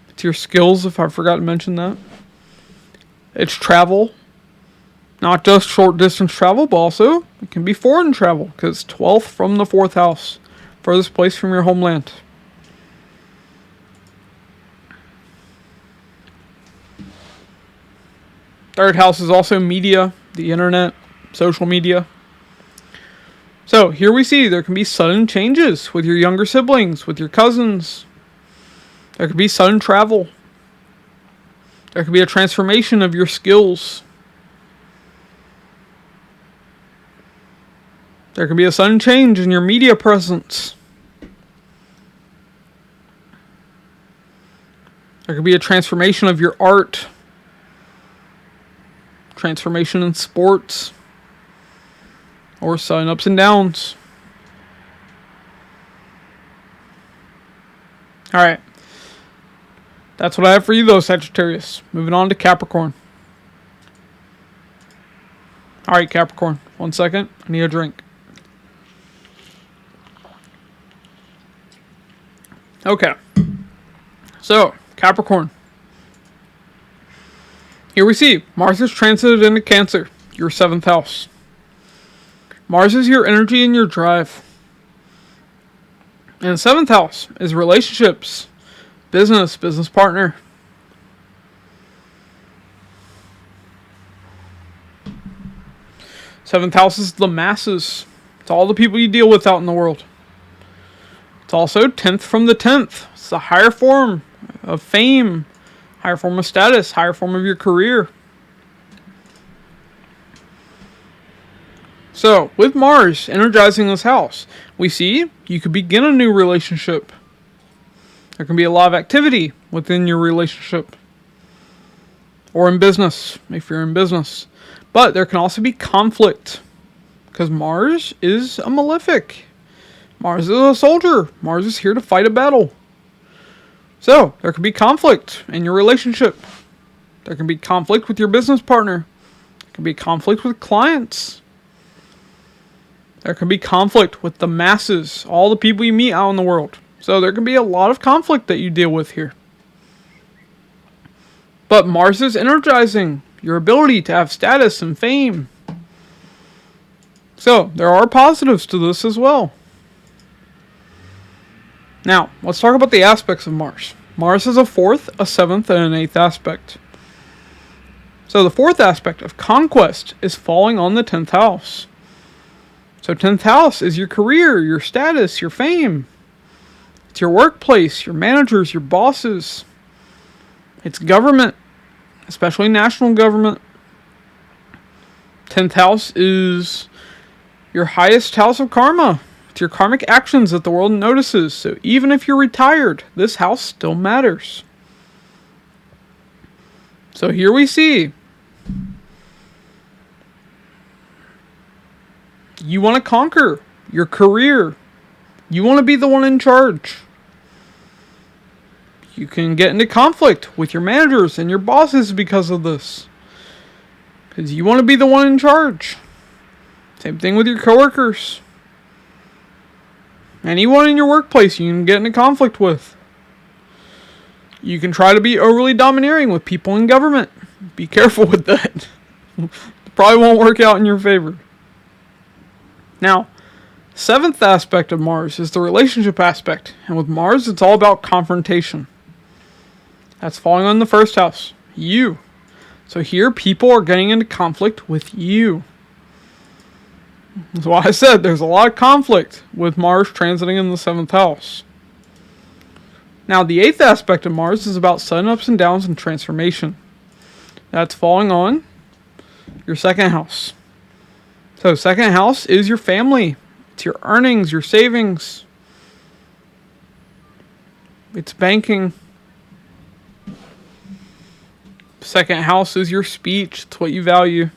Speaker 1: It's your skills, if I forgot to mention that. It's travel. Not just short distance travel, but also it can be foreign travel, because it's 12th from the 4th house. Furthest place from your homeland. Third house is also media, the internet, social media. So here we see there can be sudden changes with your younger siblings, with your cousins. There could be sudden travel. There could be a transformation of your skills. There could be a sudden change in your media presence. There could be a transformation of your art. Transformation in sports. Or sudden ups and downs. Alright. That's what I have for you though, Sagittarius. Moving on to Capricorn. Alright, Capricorn. 1 second. I need a drink. Okay. So, Capricorn. Here we see Mars is transited into Cancer, your 7th house. Mars is your energy and your drive. And the 7th house is relationships, business partner. Seventh house is the masses. It's all the people you deal with out in the world. It's also 10th from the 10th. It's the higher form of fame, higher form of status, higher form of your career. So, with Mars energizing this house, we see you could begin a new relationship. There can be a lot of activity within your relationship. Or in business, if you're in business. But there can also be conflict. Because Mars is a malefic. Mars is a soldier. Mars is here to fight a battle. So, there can be conflict in your relationship. There can be conflict with your business partner. There can be conflict with clients. There can be conflict with the masses, all the people you meet out in the world. So there can be a lot of conflict that you deal with here. But Mars is energizing your ability to have status and fame. So there are positives to this as well. Now, let's talk about the aspects of Mars. Mars has a 4th, a 7th, and an 8th aspect. So the 4th aspect of conquest is falling on the 10th house. So 10th house is your career, your status, your fame. It's your workplace, your managers, your bosses. It's government, especially national government. 10th house is your highest house of karma. It's your karmic actions that the world notices. So even if you're retired, this house still matters. So here we see you want to conquer your career. You want to be the one in charge. You can get into conflict with your managers and your bosses because of this. Because you want to be the one in charge. Same thing with your coworkers. Anyone in your workplace you can get into conflict with. You can try to be overly domineering with people in government. Be careful with that. It probably won't work out in your favor. Now, 7th aspect of Mars is the relationship aspect. And with Mars, it's all about confrontation. That's falling on the 1st house. You. So here, people are getting into conflict with you. That's why I said there's a lot of conflict with Mars transiting in the 7th house. Now, the 8th aspect of Mars is about sudden ups and downs and transformation. That's falling on your 2nd house. So, 2nd house is your family. It's your earnings, your savings. It's banking. 2nd house is your speech. It's what you value.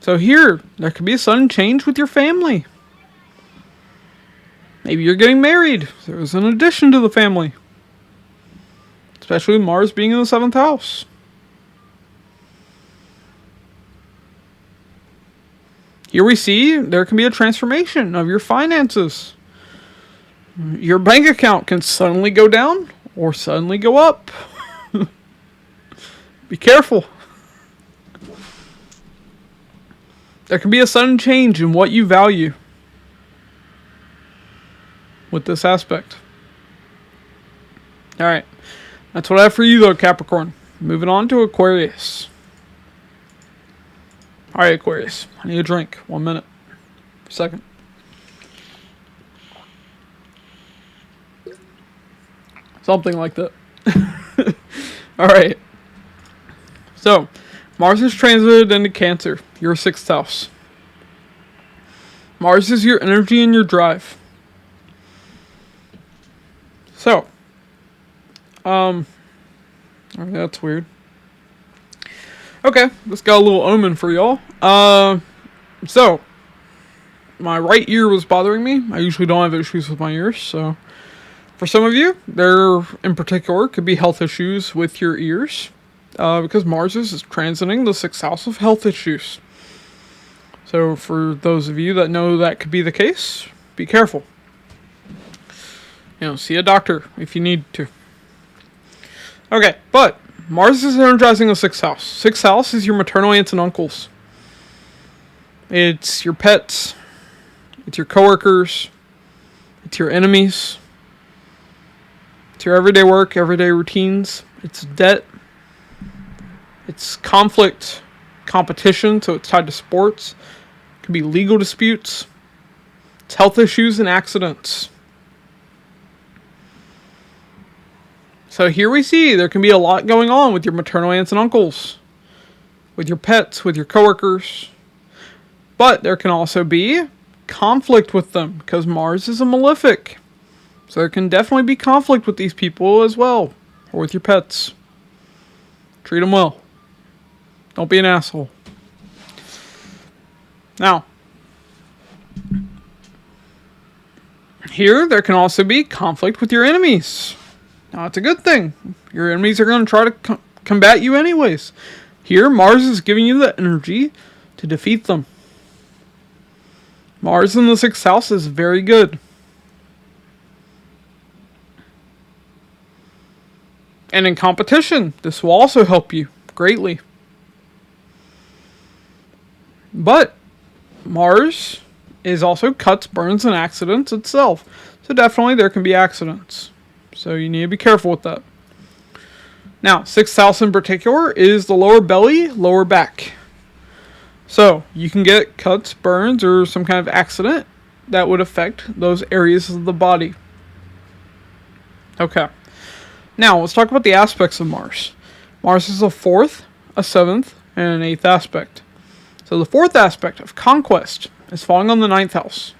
Speaker 1: So here, there could be a sudden change with your family. Maybe you're getting married. There's an addition to the family. Especially with Mars being in the 7th house. Here we see there can be a transformation of your finances. Your bank account can suddenly go down or suddenly go up. Be careful. There can be a sudden change in what you value with this aspect. Alright. That's what I have for you though, Capricorn. Moving on to Aquarius. Alright, Aquarius. I need a drink. 1 minute. Second. Something like that. Alright. So, Mars is transited into Cancer, your 6th house. Mars is your energy and your drive. So, that's weird. Okay, this got a little omen for y'all. So, my right ear was bothering me. I usually don't have issues with my ears, so for some of you, there in particular could be health issues with your ears, because Mars is transiting the 6th house of health issues. So, for those of you that know that could be the case, be careful. See a doctor if you need to. Okay, but Mars is energizing the 6th house. 6th house is your maternal aunts and uncles. It's your pets. It's your coworkers. It's your enemies. It's your everyday work, everyday routines. It's debt. It's conflict, competition, so it's tied to sports. It could be legal disputes. It's health issues and accidents. So here we see there can be a lot going on with your maternal aunts and uncles, with your pets, with your coworkers. But there can also be conflict with them because Mars is a malefic. So there can definitely be conflict with these people as well, or with your pets. Treat them well. Don't be an asshole. Now, here there can also be conflict with your enemies. Now, it's a good thing. Your enemies are going to try to combat you anyways. Here, Mars is giving you the energy to defeat them. Mars in the 6th house is very good. And in competition, this will also help you greatly. But Mars is also cuts, burns, and accidents itself. So definitely there can be accidents. So you need to be careful with that. Now, 6th house in particular is the lower belly, lower back. So you can get cuts, burns, or some kind of accident that would affect those areas of the body. Okay. Now, let's talk about the aspects of Mars. Mars is a 4th, a 7th, and an 8th aspect. So the 4th aspect of conquest is falling on the 9th house.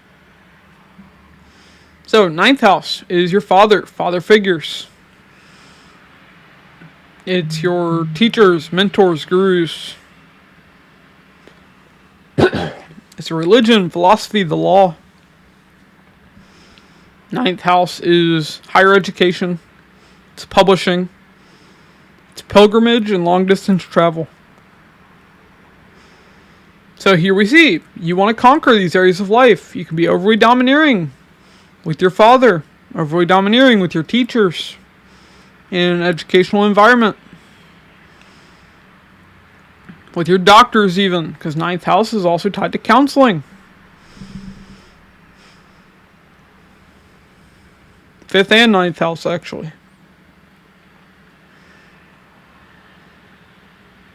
Speaker 1: So, 9th house is your father figures. It's your teachers, mentors, gurus. It's your religion, philosophy, the law. 9th house is higher education. It's publishing. It's pilgrimage and long distance travel. So here we see, you want to conquer these areas of life. You can be overly domineering with your father, overly domineering with your teachers in an educational environment. With your doctors even, because 9th house is also tied to counseling. 5th and 9th house, actually.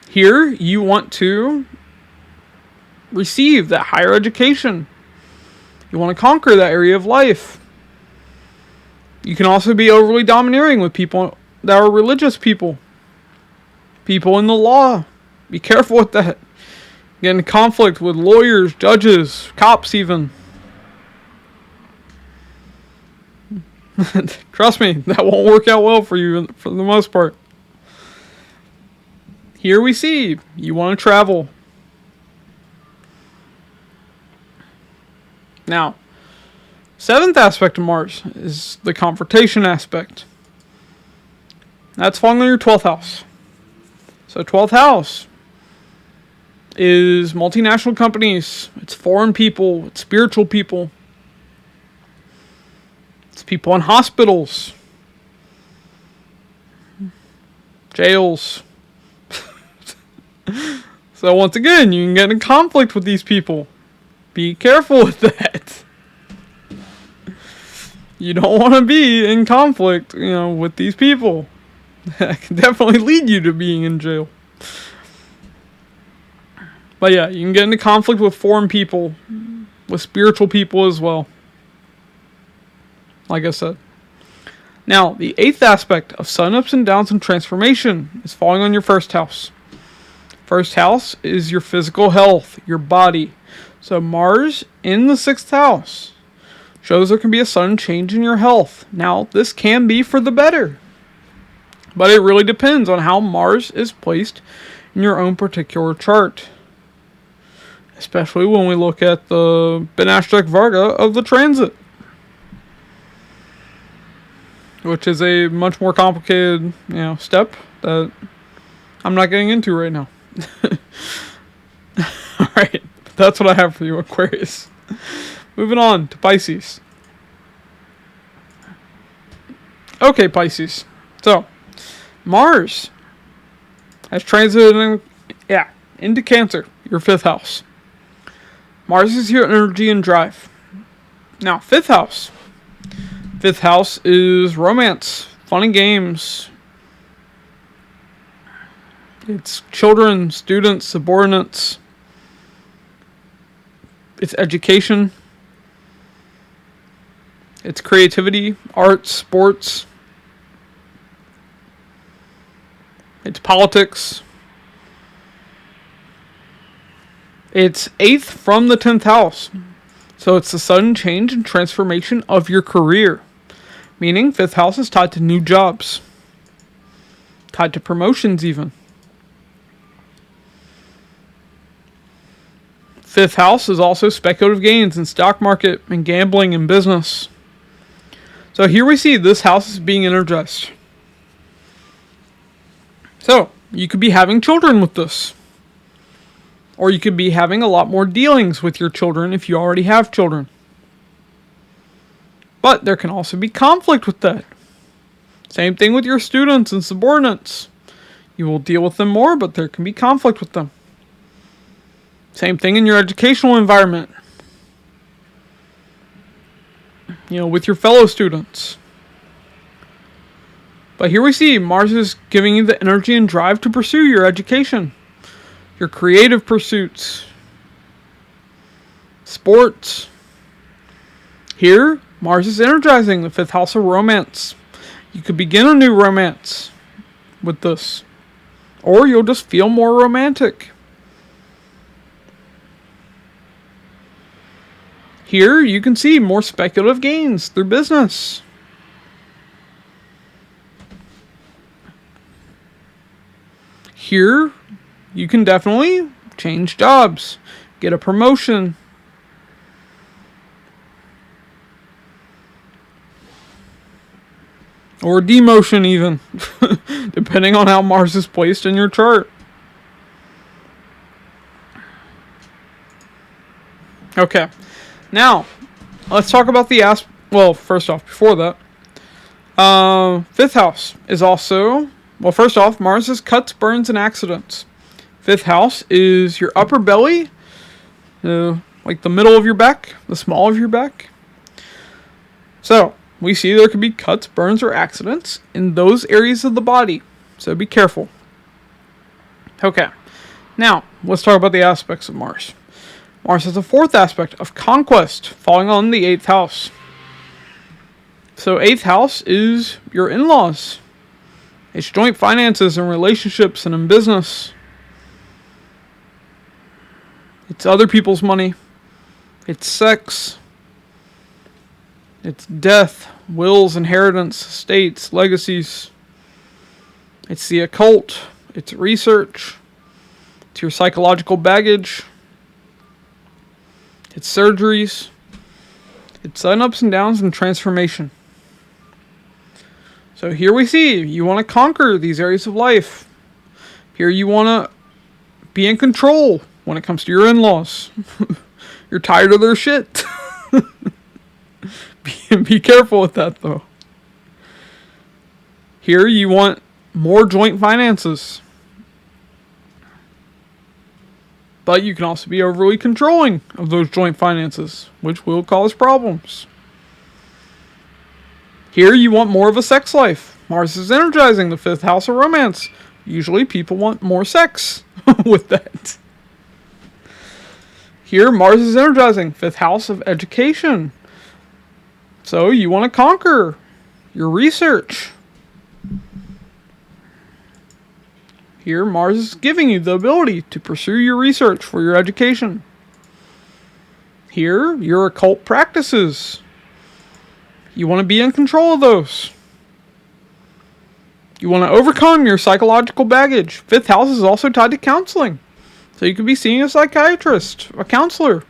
Speaker 1: Here, you want to receive that higher education. You want to conquer that area of life. You can also be overly domineering with people that are religious people. People in the law. Be careful with that. Get in conflict with lawyers, judges, cops even. Trust me, that won't work out well for you for the most part. Here we see, you want to travel. Now, 7th aspect of Mars is the confrontation aspect. That's falling on your 12th house. So 12th house is multinational companies. It's foreign people. It's spiritual people. It's people in hospitals, jails. So once again, you can get in conflict with these people. Be careful with that. You don't want to be in conflict, with these people. That can definitely lead you to being in jail. But yeah, you can get into conflict with foreign people, with spiritual people as well. Like I said. Now, the 8th aspect of sun ups and downs and transformation is falling on your first house. First house is your physical health, your body. So Mars in the 6th house shows there can be a sudden change in your health. Now, this can be for the better. But it really depends on how Mars is placed in your own particular chart. Especially when we look at the Benashtek Varga of the transit. Which is a much more complicated, step that I'm not getting into right now. Alright, that's what I have for you, Aquarius. Moving on to Pisces. Okay, Pisces. So, Mars has transited into Cancer, your 5th house. Mars is your energy and drive. Now, 5th house. 5th house is romance, fun and games. It's children, students, subordinates. It's education. It's creativity, arts, sports. It's politics. It's 8th from the 10th house. So it's the sudden change and transformation of your career. Meaning 5th house is tied to new jobs. Tied to promotions even. 5th house is also speculative gains in stock market and gambling and business. So here we see this house is being energized. So you could be having children with this. Or you could be having a lot more dealings with your children if you already have children. But there can also be conflict with that. Same thing with your students and subordinates. You will deal with them more, but there can be conflict with them. Same thing in your educational environment. With your fellow students. But here we see Mars is giving you the energy and drive to pursue your education. Your creative pursuits. Sports. Here, Mars is energizing the 5th house of romance. You could begin a new romance with this. Or you'll just feel more romantic. Here, you can see more speculative gains through business. Here, you can definitely change jobs, get a promotion. Or demotion even, depending on how Mars is placed in your chart. Okay, now let's talk about the first off, before that, 5th house is also, first off, Mars is cuts, burns, and accidents. 5th house is your upper belly, like the middle of your back, the small of your back. So, we see there could be cuts, burns, or accidents in those areas of the body. So be careful. Okay. Now, let's talk about the aspects of Mars. Mars has a 4th aspect of conquest, falling on the 8th house. So 8th house is your in-laws. It's joint finances and relationships and in business. It's other people's money. It's sex. It's death, wills, inheritance, estates, legacies. It's the occult. It's research. It's your psychological baggage. It's surgeries. It's sudden ups and downs and transformation. So here we see you want to conquer these areas of life. Here you want to be in control when it comes to your in-laws. You're tired of their shit. Be careful with that, though. Here, you want more joint finances. But you can also be overly controlling of those joint finances, which will cause problems. Here, you want more of a sex life. Mars is energizing the 5th house of romance. Usually, people want more sex with that. Here, Mars is energizing 5th house of education. So, you want to conquer your research. Here, Mars is giving you the ability to pursue your research for your education. Here, your occult practices. You want to be in control of those. You want to overcome your psychological baggage. 5th house is also tied to counseling. So you could be seeing a psychiatrist, a counselor.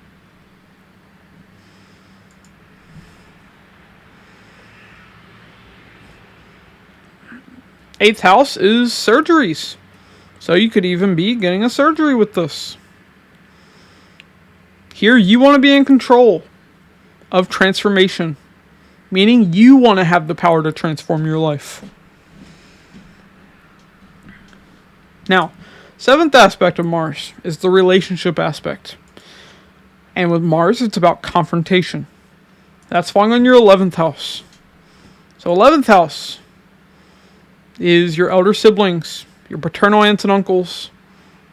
Speaker 1: Eighth house is surgeries. So you could even be getting a surgery with this. Here, you want to be in control of transformation. Meaning you want to have the power to transform your life. Now, 7th aspect of Mars is the relationship aspect. And with Mars, it's about confrontation. That's falling on your 11th house. So 11th house is your elder siblings, your paternal aunts and uncles,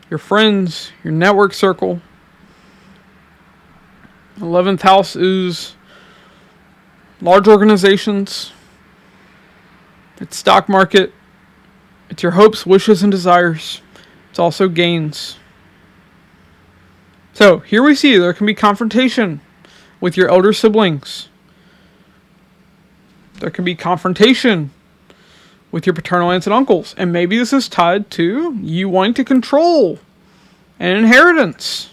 Speaker 1: your friends, your network circle. 11th house is large organizations. It's stock market. It's your hopes, wishes, and desires. It's also gains. So here we see there can be confrontation with your elder siblings. There can be confrontation with your paternal aunts and uncles. And maybe this is tied to you wanting to control an inheritance.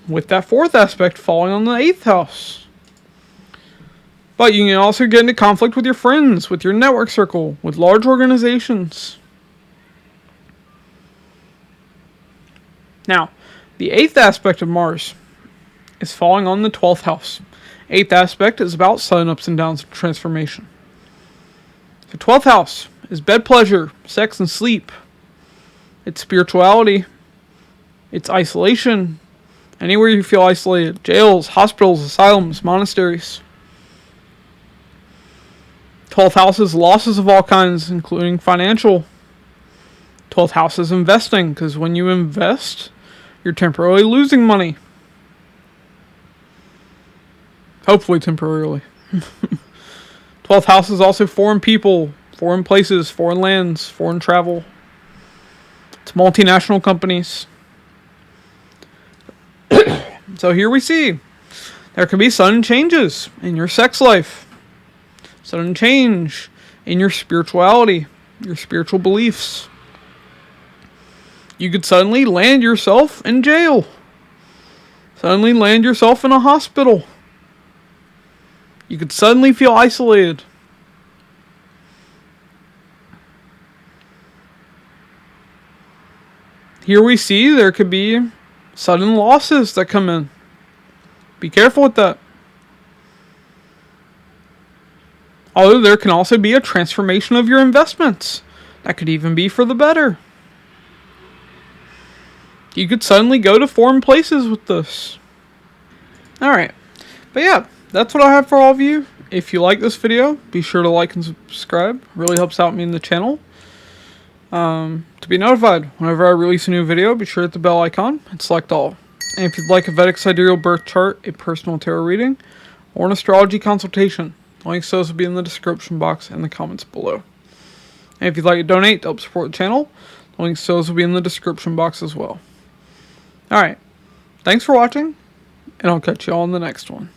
Speaker 1: With that 4th aspect falling on the 8th house. But you can also get into conflict with your friends, with your network circle, with large organizations. Now, the 8th aspect of Mars is falling on the 12th house. 8th aspect is about sudden ups and downs of transformation. The 12th house is bed pleasure, sex and sleep. It's spirituality. It's isolation. Anywhere you feel isolated. Jails, hospitals, asylums, monasteries. 12th house is losses of all kinds, including financial. 12th house is investing, because when you invest, you're temporarily losing money. Hopefully temporarily. 12th house is also foreign people, foreign places, foreign lands, foreign travel. It's multinational companies. So here we see there can be sudden changes in your sex life. Sudden change in your spirituality, your spiritual beliefs. You could suddenly land yourself in jail. Suddenly land yourself in a hospital. You could suddenly feel isolated. Here we see there could be sudden losses that come in. Be careful with that. Although there can also be a transformation of your investments. That could even be for the better. You could suddenly go to foreign places with this. Alright. But yeah, that's what I have for all of you. If you like this video, be sure to like and subscribe. It really helps out me in the channel. To be notified whenever I release a new video, be sure to hit the bell icon and select all. And if you'd like a Vedic Sidereal birth chart, a personal tarot reading, or an astrology consultation, links to those will be in the description box and the comments below. And if you'd like to donate to help support the channel, links to those will be in the description box as well. Alright, thanks for watching, and I'll catch you all in the next one.